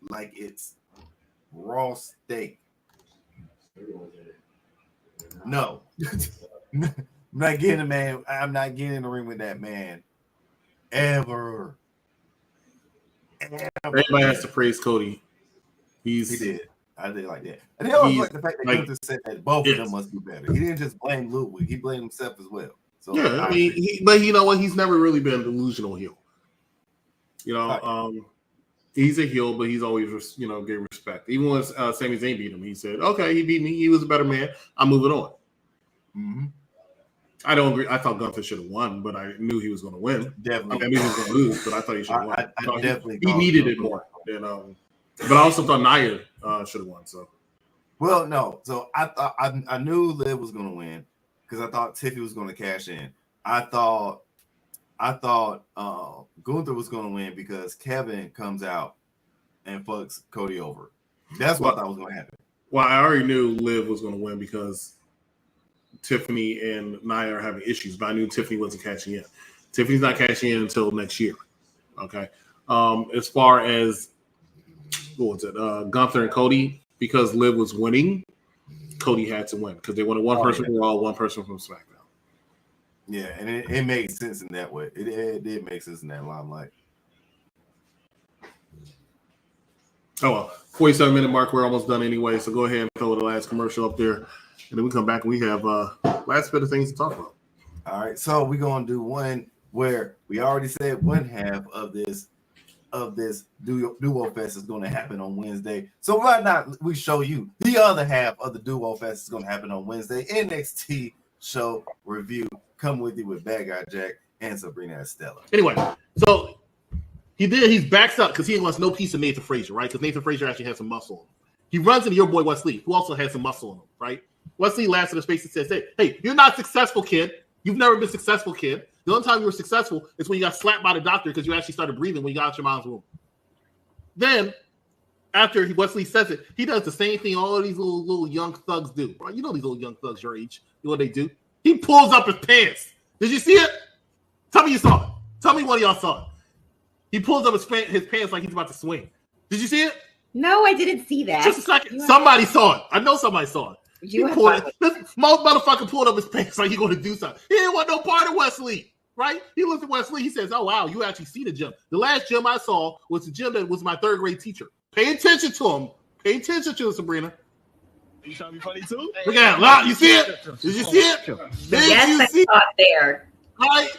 like it's raw steak. No. I'm not getting a man. I'm not getting in the ring with that man ever. Everybody has to praise Cody. He did. I did like that. And I always like the fact that Gunther said that both of them must be better. He didn't just blame Ludwig. He blamed himself as well. So yeah, I mean, but you know what? He's never really been a delusional heel. You know, he's a heel, but he's always, gave respect. Even when Sami Zayn beat him, he said, "Okay, he beat me. He was a better man. I'm moving on." Mm-hmm. I don't agree. I thought Gunther should have won, but I knew he was going to win. Definitely. I knew he was going to lose, but I thought he should have won. I definitely he needed it more. But I also thought Nia should have won. So, well, no. So I knew Liv was going to win because I thought Tiffy was going to cash in. I thought Gunther was going to win because Kevin comes out and fucks Cody over. That's what I thought was going to happen. Well, I already knew Liv was going to win because Tiffany and Nia are having issues, but I knew Tiffany wasn't cashing in. Tiffany's not cashing in until next year. Okay. As far as Gunther and Cody, because Liv was winning, Cody had to win because they wanted one person from Raw, one person from SmackDown. Yeah, and it made sense in that way. It did make sense in that limelight. Oh well, 47-minute mark. We're almost done anyway, so go ahead and throw the last commercial up there, and then we come back and we have last bit of things to talk about. All right, so we're gonna do one where we already said one half of this Duo Fest is going to happen on Wednesday. So why not we show you the other half of the Duo Fest is going to happen on Wednesday? NXT show review. Come with you with Bad Guy Jack and Sabrina Estella. Anyway, so he's backed up because he wants no piece of Nathan Frazier, right? Because Nathan Frazier actually has some muscle on him. He runs into your boy Wesley, who also has some muscle on him, right? Wesley laughs in his face and says, hey, you're not successful, kid. You've never been successful, kid. The only time you were successful is when you got slapped by the doctor because you actually started breathing when you got out your mom's womb. Then, after Wesley says it, he does the same thing all of these little young thugs do. Right? You know these little young thugs your age. You know what they do? He pulls up his pants. Did you see it? Tell me you saw it. Tell me one of y'all saw it. He pulls up his pants like he's about to swing. Did you see it? No, I didn't see that. Just a second. Somebody saw it. I know somebody saw it. This motherfucker pulled up his pants like he's going to do something. He didn't want no part of Wesley, right? He looks at Wesley. He says, "Oh wow, you actually see the gym. The last gym I saw was the gym that was my third grade teacher. Pay attention to him. Pay attention to him, Sabrina." You trying to be funny too? Look at it. You see it? Did you see it? Yes, I saw it there. Right?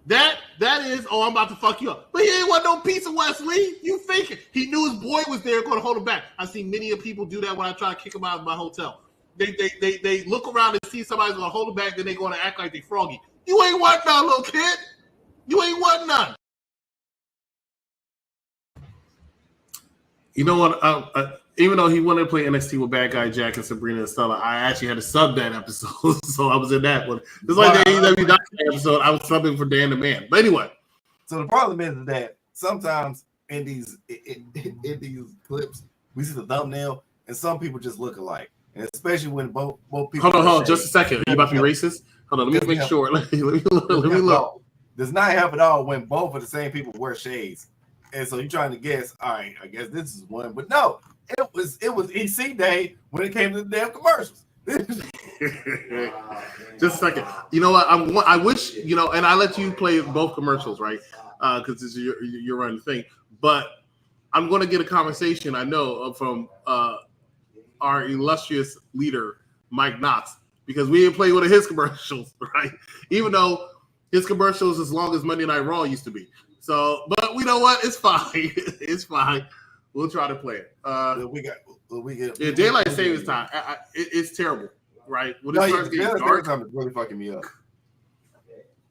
That is, I'm about to fuck you up. But he ain't want no piece of Wesley. You faking. He knew his boy was there going to hold him back. I've seen many of people do that when I try to kick him out of my hotel. They look around and see somebody's going to hold him back, then they're going to act like they froggy. You ain't want none, little kid. You ain't want none. You know what? Even though he wanted to play NXT with Bad Guy Jack and Sabrina Estella, I actually had to sub that episode, so I was in that one. Just like the AEW episode, I was subbing for Dan the Man. But anyway. So the problem is that sometimes in these clips, we see the thumbnail, and some people just look alike. And especially when both people. Hold on, just a second. Are you about to be racist? Hold on, let me make sure. Let me look. Does not help at all when both of the same people wear shades. And so you're trying to guess, all right, I guess this is one. But no, it was EC day when it came to the damn commercials. Just a second. You know what? I wish, and I let you play both commercials, right? Because this is your running thing. But I'm going to get a conversation, I know, from our illustrious leader, Mike Knox, because we didn't play one of his commercials, right? Even though His commercial is as long as Monday Night Raw used to be. So, but we know what? It's fine. It's fine. We'll try to play it. Daylight savings time. It's terrible, right? When it starts getting dark, time is really fucking me up.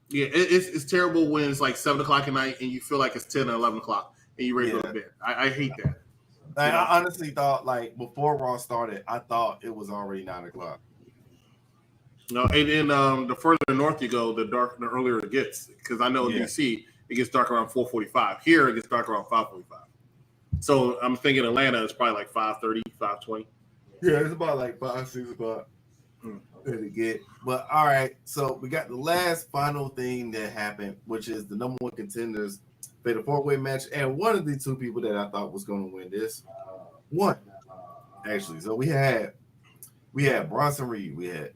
Yeah, it's terrible when it's like 7 o'clock at night and you feel like it's 10 or 11 o'clock and you're ready to go to bed. I hate that. I honestly thought, like, before Raw started, I thought it was already 9 o'clock. No, and then the further north you go, the earlier it gets. Because I know in DC it gets dark around 4:45. Here it gets dark around 5:45. So I'm thinking Atlanta is probably like 5:30, 5:20. Yeah, it's about like 5, 6 o'clock. To get. But all right, so we got the last final thing that happened, which is the number 1 contenders fatal 4-way match, and one of the 2 people that I thought was going to win this won. Actually, so we had Bronson Reed. We had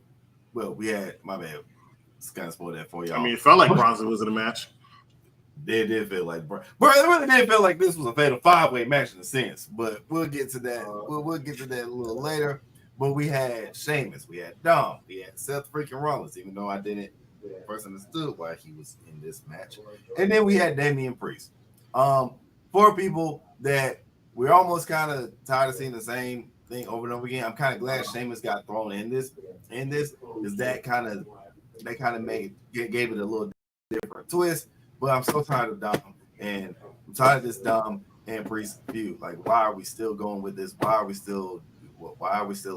my bad. It's kind of spoiled that for y'all. I mean, it felt like Bronson was in the match. It did feel like, bro, it really did feel like this was a fatal 5-way match in a sense. But we'll get to that. We'll get to that a little later. But we had Sheamus, we had Dom, we had Seth freaking Rollins, even though I didn't first understood why he was in this match. And then we had Damian Priest. For people that we're almost kind of tired of seeing the same thing over and over again, I'm kind of glad Sheamus got thrown in this, because that kind of gave it a little different twist. But I'm so tired of Dom, and I'm tired of this Dom and Priest feud. Like, why are we still going with this? Why are we still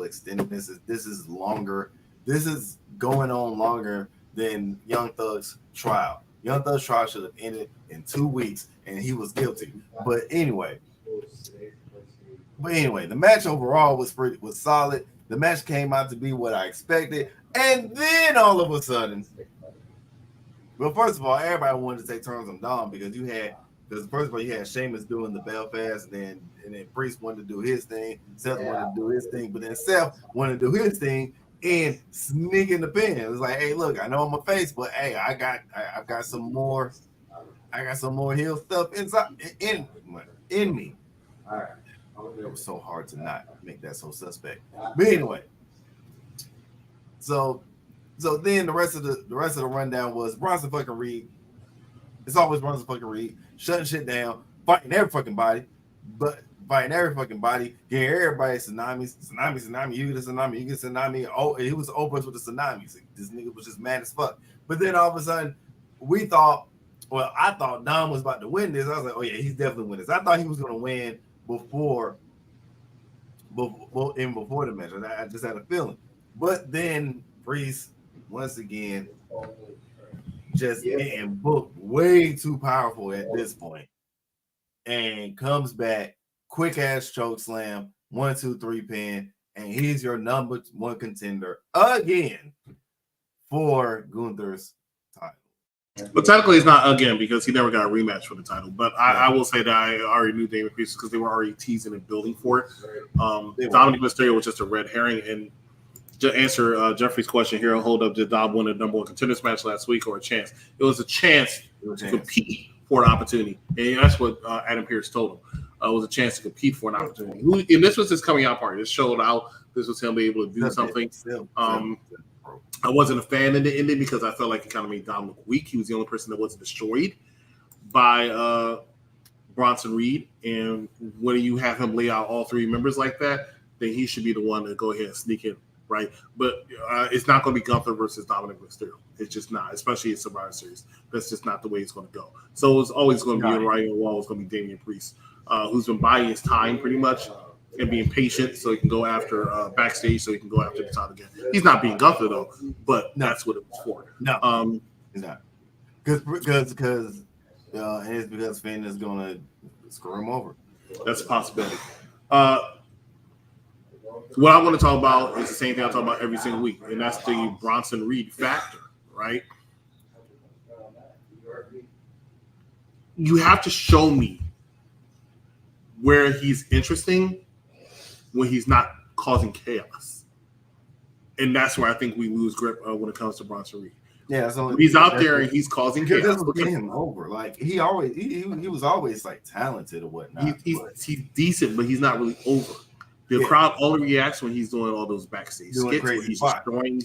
extending this? This is longer. This is going on longer than Young Thug's trial. Young Thug's trial should have ended in 2 weeks, and he was guilty. But anyway, the match overall was solid. The match came out to be what I expected, and then all of a sudden, well, first of all, everybody wanted to take turns on Dom because first of all, you had Sheamus doing the Belfast, and then Priest wanted to do his thing, Seth wanted to do his thing, but then Seth wanted to do his thing and sneak in the pin. It was like, hey, look, I know I'm a face, but hey, I've got some more heel stuff in me. All right. It was so hard to not make that so suspect. But anyway, so then the rest of the rundown was Bronson fucking Reed. It's always Bronson fucking Reed shutting shit down, fighting every fucking body, getting everybody tsunami, you get a tsunami. Oh, he was open with the tsunamis. This nigga was just mad as fuck. But then all of a sudden, I thought Dom was about to win this. I was like, oh yeah, he's definitely winning this. I thought he was going to win before the match. I just had a feeling. But then Priest once again just getting booked way too powerful at this point, and comes back, quick ass choke slam, 1, 2, 3 pin, and he's your number 1 contender again for Gunther's title. But technically, it's not again because he never got a rematch for the title. But I will say that I already knew Damian Priest because they were already teasing and building for it. Dominic Mysterio was just a red herring. And to answer Jeffrey's question here, I'll hold up, did Dom win a number 1 contenders match last week or a chance? It was a chance to compete for an opportunity. And that's what Adam Pearce told him. It was a chance to compete for an opportunity. And this was his coming out party. This showed out. This was him being able to do something. I wasn't a fan in the ending because I felt like it kind of made Dom look weak. He was the only person that wasn't destroyed by Bronson Reed. And when you have him lay out all 3 members like that, then he should be the one to go ahead and sneak in, right? But it's not going to be Gunther versus Dominic Mysterio. It's just not, especially in Survivor Series. That's just not the way it's going to go. So it's always going to be a writing on the wall. It's going to be Damian Priest, who's been buying his time pretty much and being patient so he can go after backstage, so he can go after the title again. He's not being Gunther though, but that's what it was for. No, he's not. Because and it's because Finn is gonna screw him over. That's a possibility. What I want to talk about is the same thing I talk about every single week, and that's the Bronson Reed factor, right? You have to show me where he's interesting when he's not causing chaos. And that's where I think we lose grip when it comes to Bronson Reed. Yeah, so when he's out there and he's causing chaos. That's what getting him over. Like he was always like talented or whatnot. He's decent, but he's not really over. The crowd only reacts when he's doing all those backstage skits where he's destroying.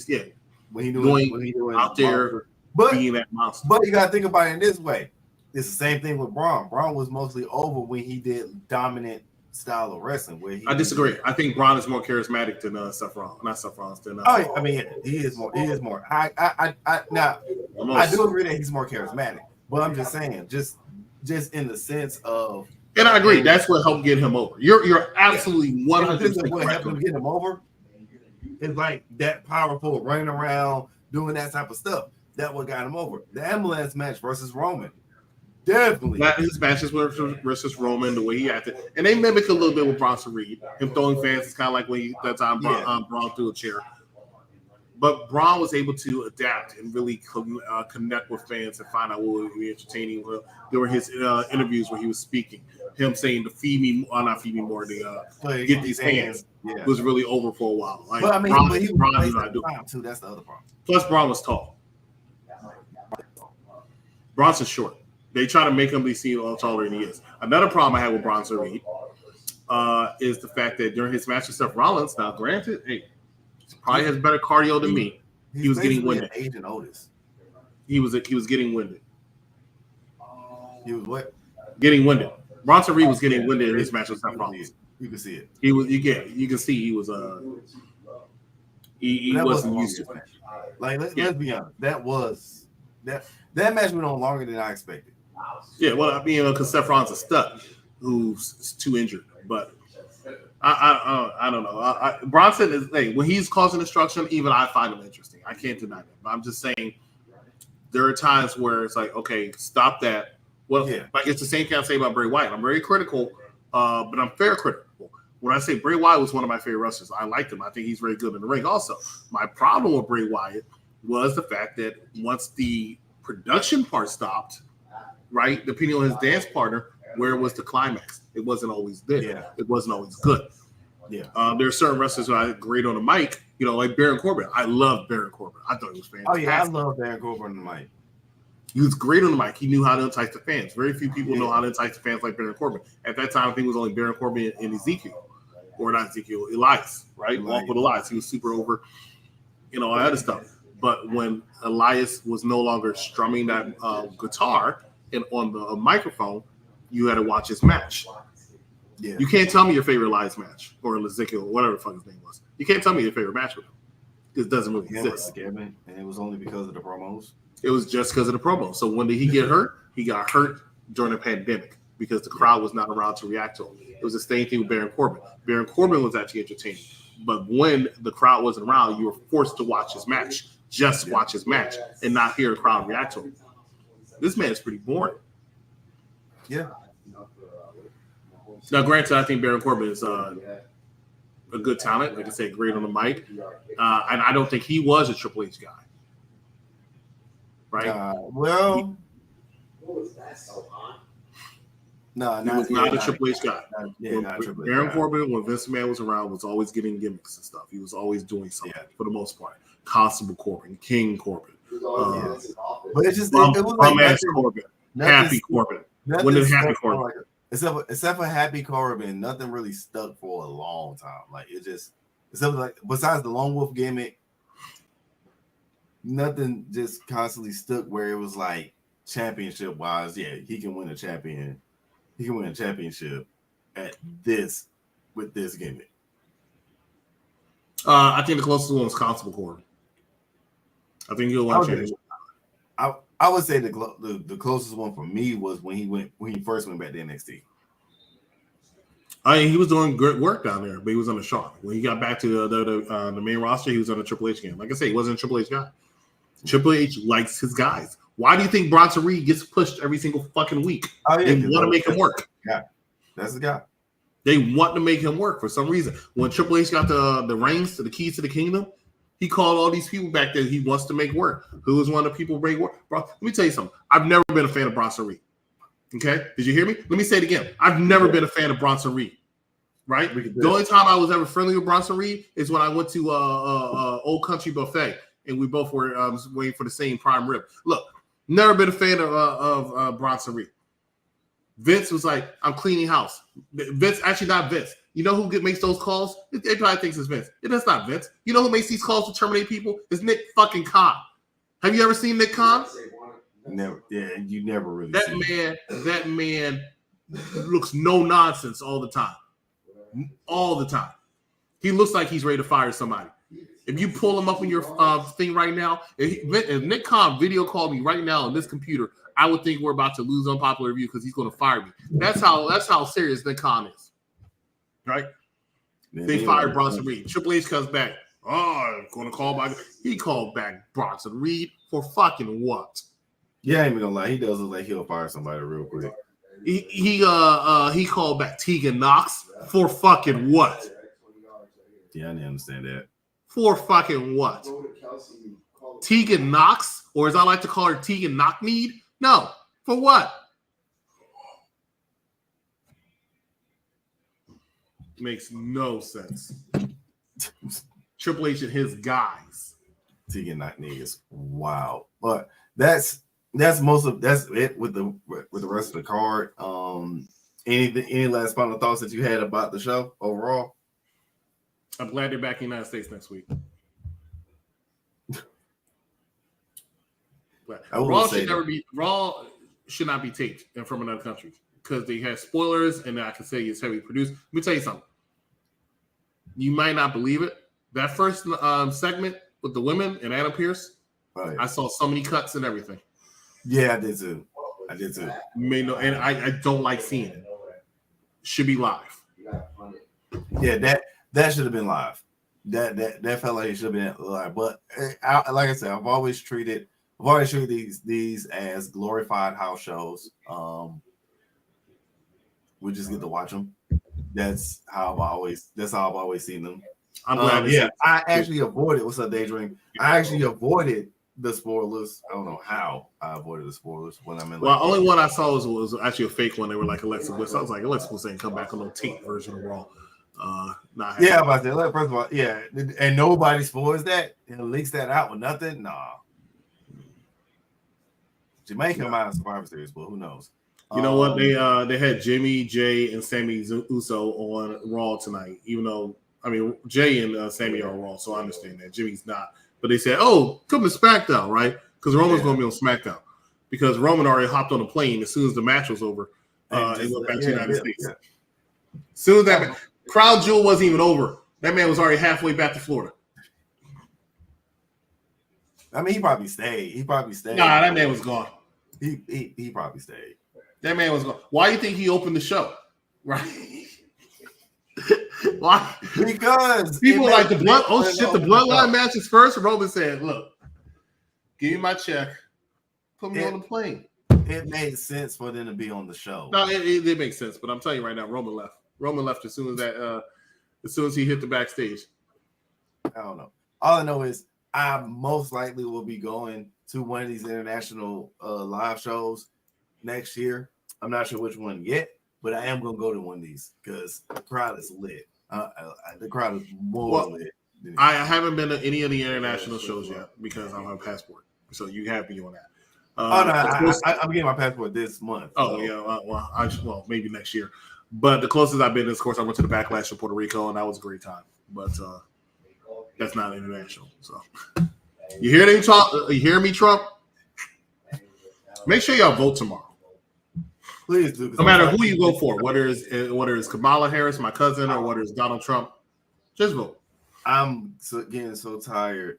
When he's doing out there being that monster. But you gotta think about it in this way. It's the same thing with Braun. Braun was mostly over when he did dominant style of wrestling. I disagree. I think Braun is more charismatic than Seth Rollins. Not Seth Rollins. I mean, he is more. He is more. I do agree that he's more charismatic. But I'm just saying, just in the sense of. And I agree. That's what helped get him over. You're absolutely 100% what helped him get him over. It's like that powerful running around doing that type of stuff. That what got him over. The ambulance match versus Roman. Definitely. His matches versus Roman, the way he acted. And they mimic a little bit with Bronson Reed. Him throwing fans is kind of like when that time Braun threw a chair. But Braun was able to adapt and really connect with fans and find out what would be entertaining. There were his interviews where he was speaking. Him saying to feed me more, get these hands. It was really over for a while. Like, but I mean, Braun is not doing too. That's the other problem. Plus, Braun was tall. Bronson's short. They try to make him be seen all taller than he is. Another problem I had with Bronson Reed is the fact that during his match with Seth Rollins, now granted, he probably has better cardio than me. He was getting winded. Agent Otis. He was getting winded. He was what? Getting winded. Bronson Reed was getting winded in his match with Seth Rollins. You can see it. He was. You can see he was. He wasn't used to it. Like let's be honest. That match went on longer than I expected. Yeah, well, I mean, because Seth Rollins is stuck, who's too injured. But I don't know. Bronson is when he's causing destruction, even I find him interesting. I can't deny that. But I'm just saying, there are times where it's like, okay, stop that. Well, like it's the same thing I say about Bray Wyatt. I'm very critical, but I'm fair critical. When I say Bray Wyatt was one of my favorite wrestlers, I liked him. I think he's very good in the ring. Also, my problem with Bray Wyatt was the fact that once the production part stopped, right, depending on his dance partner, where was the climax? It wasn't always there. Yeah. It wasn't always good. Yeah. There are certain wrestlers who are great on the mic, like Baron Corbin. I love Baron Corbin. I thought he was fantastic. Oh, yeah, I love Baron Corbin on the mic. He was great on the mic. He knew how to entice the fans. Very few people know how to entice the fans like Baron Corbin. At that time, I think it was only Baron Corbin and Ezekiel. Or not Ezekiel, Elias, right? Walk with Elias. He was super over, all that other stuff. But when Elias was no longer strumming that guitar and on the microphone, you had to watch his match. Yeah. You can't tell me your favorite Elias match or Ezekiel or whatever the fuck his name was. You can't tell me your favorite match with him. It doesn't really exist. And it was only because of the promos. It was just because of the promo. So when did he get hurt? He got hurt during the pandemic because the crowd was not around to react to him. It was the same thing with Baron Corbin. Baron Corbin was actually entertaining. But when the crowd wasn't around, you were forced to watch his match. Just watch his match and not hear the crowd react to him. This man is pretty boring. Yeah. Now, granted, I think Baron Corbin is a good talent. Like I said, great on the mic. And I don't think he was a Triple H guy. Right? No, he was not a Triple H guy. Baron H Corbin, when Vince McMahon was around, was always getting gimmicks and stuff. He was always doing something for the most part. Constable Corbin, King Corbin. But it's just it was like Corbin, Happy Corbin. When did Happy Corbin? Except for Happy Corbin, nothing really stuck for a long time. Like it just, besides the Lone Wolf gimmick, nothing just constantly stuck where it was like championship wise. Yeah, he can win a champion. He can win a championship with this gimmick. I think the closest one was Constable Corbin. I think he'll win a championship. I would say the closest one for me was when he first went back to NXT. I mean, he was doing good work down there, but he was on the Shaw. When he got back to the main roster, he was on the Triple H game. Like I say, he wasn't a Triple H guy. Triple H likes his guys. Why do you think Bronson Reed gets pushed every single fucking week? They want to make him work. Yeah, that's the guy. They want to make him work for some reason. When Triple H got the reins to the keys to the kingdom, he called all these people back there he wants to make work. Who was one of the people bring work? Bro, let me tell you something. I've never been a fan of Bronson Reed. Okay? Did you hear me? Let me say it again. I've never been a fan of Bronson Reed. Right? The only time I was ever friendly with Bronson Reed is when I went to Old Country Buffet and we both were waiting for the same prime rib. Look, never been a fan of Bronson Reed. Vince was like, I'm cleaning house. Vince, actually not Vince. You know who makes those calls? They probably thinks it's Vince. That's not Vince. You know who makes these calls to terminate people? It's Nick fucking Khan. Have you ever seen Nick Khan? Never. Yeah, you never really. That man looks no nonsense all the time. All the time. He looks like he's ready to fire somebody. If you pull him up on your thing right now, if Nick Khan video called me right now on this computer, I would think we're about to lose unpopular review because he's going to fire me. That's how serious Nick Khan is. Right? Yeah, they fired Bronson Reed. Triple H comes back. Oh, I'm going to call back. He called back Bronson Reed for fucking what? Yeah, I ain't even gonna lie. He does look like he'll fire somebody real quick. He called back Tegan Knox for fucking what? Yeah, I didn't understand that. For fucking what? Tegan Knox, or as I like to call her, Tegan Knockmead? No, for what? Makes no sense. Triple H and his guys. Tegan Knockmead is wow, but that's it with the rest of the card. Any last final thoughts that you had about the show overall? I'm glad they're back in the United States next week. Raw should not be taped and from another country because they have spoilers and I can say it's heavily produced. Let me tell you something. You might not believe it. That first segment with the women and Adam Pearce, right. I saw so many cuts and everything. Yeah, I did too. And I don't like seeing it. Should be live. Yeah, that should have been live. That felt like it should have been live. But like I said, I've always treated these as glorified house shows. We just get to watch them. That's how I've always seen them. I'm glad. I actually avoided. What's up, Daydream? I actually avoided the spoilers. I don't know how I avoided the spoilers when I'm in. Well, only one I saw was actually a fake one. They were like Alexa Bliss. I was like, Alexa Bliss ain't come back on no tape version of Raw. Yeah, about that. First of all, yeah, and nobody spoils that and leaks that out with nothing. Nah, she may come out of Survivor Series, but who knows? You know what? They had Jimmy, Jay, and Sami Uso on Raw tonight. Even though Jay and Sami are on Raw, so I understand that Jimmy's not. But they said, "Oh, come to SmackDown, right?" Because Roman's going to be on SmackDown because Roman already hopped on a plane as soon as the match was over and went back to the United States. As soon as that Crown Jewel wasn't even over, that man was already halfway back to Florida. I mean, he probably stayed. Nah, that man was gone. He probably stayed. That man was gone. Why do you think he opened the show? Right? Why? Because people like the blood. Oh shit! The bloodline matches first. Roman said, "Look, give me my check, put me on the plane." It made sense for them to be on the show. No, it makes sense. But I'm telling you right now, Roman left. Roman left as soon as he hit the backstage. I don't know. All I know is I most likely will be going to one of these international live shows next year. I'm not sure which one yet, but I am going to go to one of these because the crowd is lit. The crowd is more lit. I haven't been to any of the international shows yet because I don't have a passport. So you have me on that. I'm getting my passport this month. Oh, so. Yeah. Maybe next year. But the closest I've been is, of course, I went to the Backlash in Puerto Rico, and that was a great time. But that's not international. So you hear them talk? You hear me, Trump? Make sure y'all vote tomorrow. Please do. No matter who you go for, whether it's Kamala Harris, my cousin, or whether it's Donald Trump, just vote. I'm getting so tired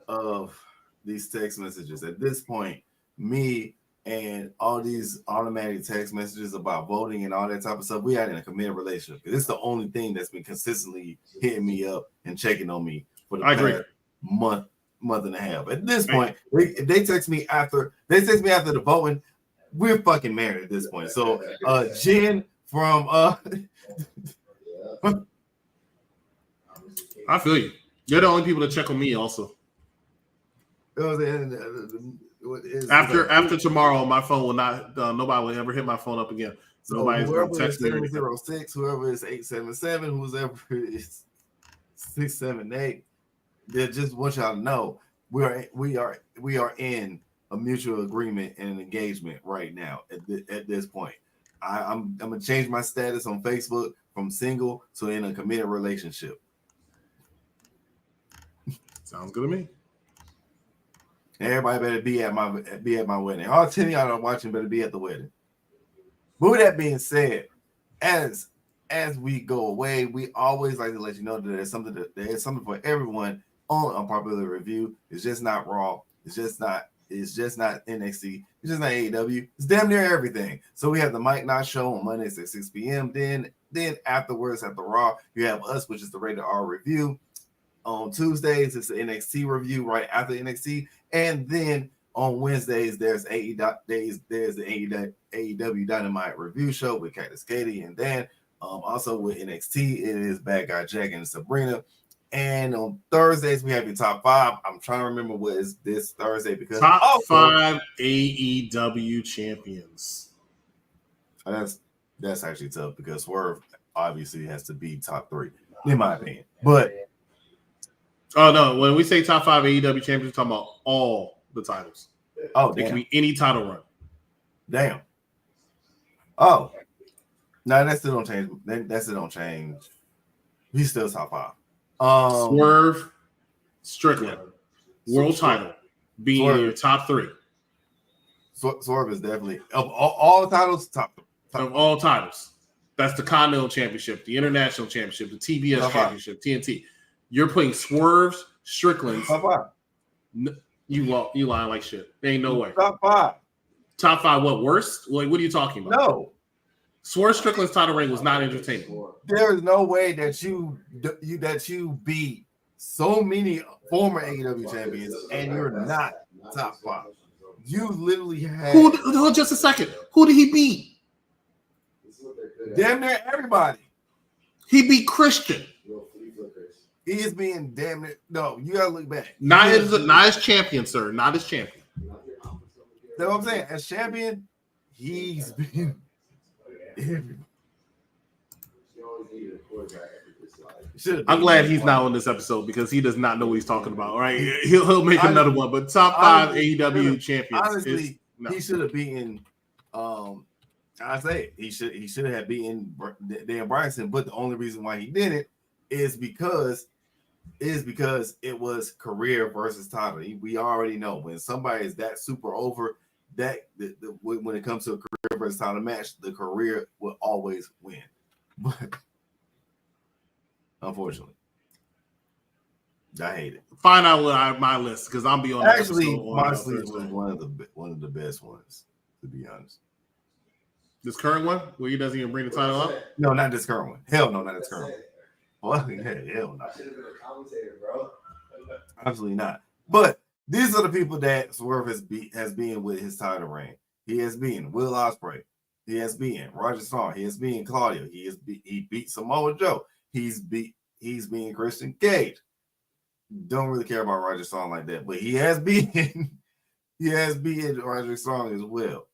of these text messages. At this point, me and all these automatic text messages about voting and all that type of stuff, we had in a committed relationship. It's the only thing that's been consistently hitting me up and checking on me for the past month and a half. At this point, they text me after the voting. We're fucking married at this point. So Jen from I feel you. You're the only people that check on me also. After tomorrow, my phone will not. Nobody will ever hit my phone up again. So nobody's whoever going to text is 706, whoever is 877, whoever is 678, they just want y'all to know we are in a mutual agreement and an engagement right now. At this point, I'm gonna change my status on Facebook from single to in a committed relationship. Sounds good to me. Everybody better be at my wedding. All 10 of y'all that are watching better be at the wedding. But with that being said, as we go away, we always like to let you know that there's something for everyone on Unpopular Review. It's just not Raw. It's just not NXT. It's just not AEW. It's damn near everything. So we have the Mike Knott show on Mondays at 6 p.m. Then afterwards at the Raw, you have us, which is the Rated R review. On Tuesdays, it's the NXT review right after NXT, and then on Wednesdays, there's the AEW Dynamite review show with Cactus Katie, and then also with NXT, it is Bad Guy Jack and Sabrina. And on Thursdays, we have your top 5. I'm trying to remember what is this Thursday because top 5 AEW champions. That's actually tough because Swerve obviously has to be top 3 in my opinion. But no, when we say top 5 AEW champions, we're talking about all the titles. Oh, it can be any title run. Damn. Oh, no, that still don't change. That still don't change. He's still top 5. Swerve, Strickland, world title, being in your top 3. Swerve is definitely of all the titles, top of all titles. That's the Continental Championship, the International Championship, the TBS Championship, TNT. You're putting Swerve's, Strickland's. Top 5. You lying like shit. There ain't no way. Top 5. Top 5. What worst? Like, what are you talking about? No. Swerve Strickland's title reign was not entertaining. There is no way that you beat so many former AEW champions and you're not top 5. You literally had who just a second. Who did he beat? Damn near everybody. He beat Christian. He is being damn near. No, you gotta look back. Not as champion, sir. Not as champion. That's what I'm saying. As champion, he's been everybody. I'm glad he's not on this episode because he does not know what he's talking about. All right, he'll make another one. But top 5 AEW champions. Honestly, he should have beaten. I say he should have beaten Dan Bryson. But the only reason why he didn't is because it was career versus title. We already know when somebody is that super over, that when it comes to a career versus title match, the career will always win. But unfortunately, I hate it. Find out what my list because I'm be on. Actually, my list was one of the best ones, to be honest. This current one, where he doesn't even bring the title up? No, not this current one. Hell no, not this current one. Well, hell no. Should have been a commentator, bro. Absolutely not. But these are the people that Swerve has been with his title reign. He has been Will Ospreay. He has been Roger Strong. He has been Claudio. He beat Samoa Joe. He's being Christian Cage. Don't really care about Roger Strong like that, but he has been Roger Strong as well.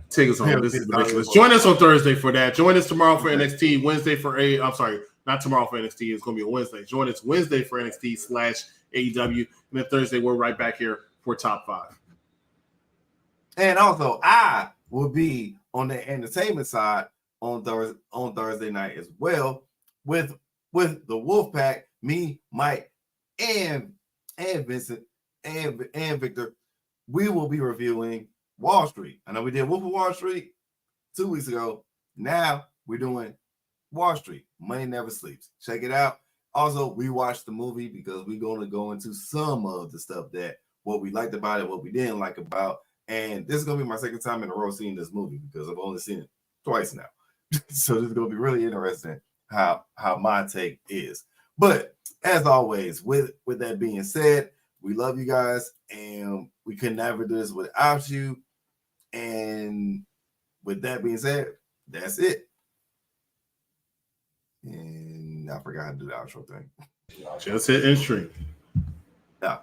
Take us home. This is ridiculous. Join us on Thursday for that. Join us tomorrow for NXT. Wednesday for I'm sorry, not tomorrow for NXT. It's going to be a Wednesday. Join us Wednesday for NXT/AEW, and then Thursday we're right back here for top 5. And also, I will be on the entertainment side on Thursday night as well with the Wolfpack, me, Mike, and Vincent and Victor. We will be reviewing Wall Street. I know we did Wolf of Wall Street 2 weeks ago. Now we're doing Wall Street. Money Never Sleeps. Check it out. Also, we watched the movie because we're going to go into some of the stuff that what we liked about it, what we didn't like about. And this is going to be my second time in a row seeing this movie because I've only seen it twice now. So this is going to be really interesting how my take is. But as always, with that being said, we love you guys and we could never do this without you. And with that being said, that's it. And I forgot how to do the outro thing. Just hit end stream. Yeah.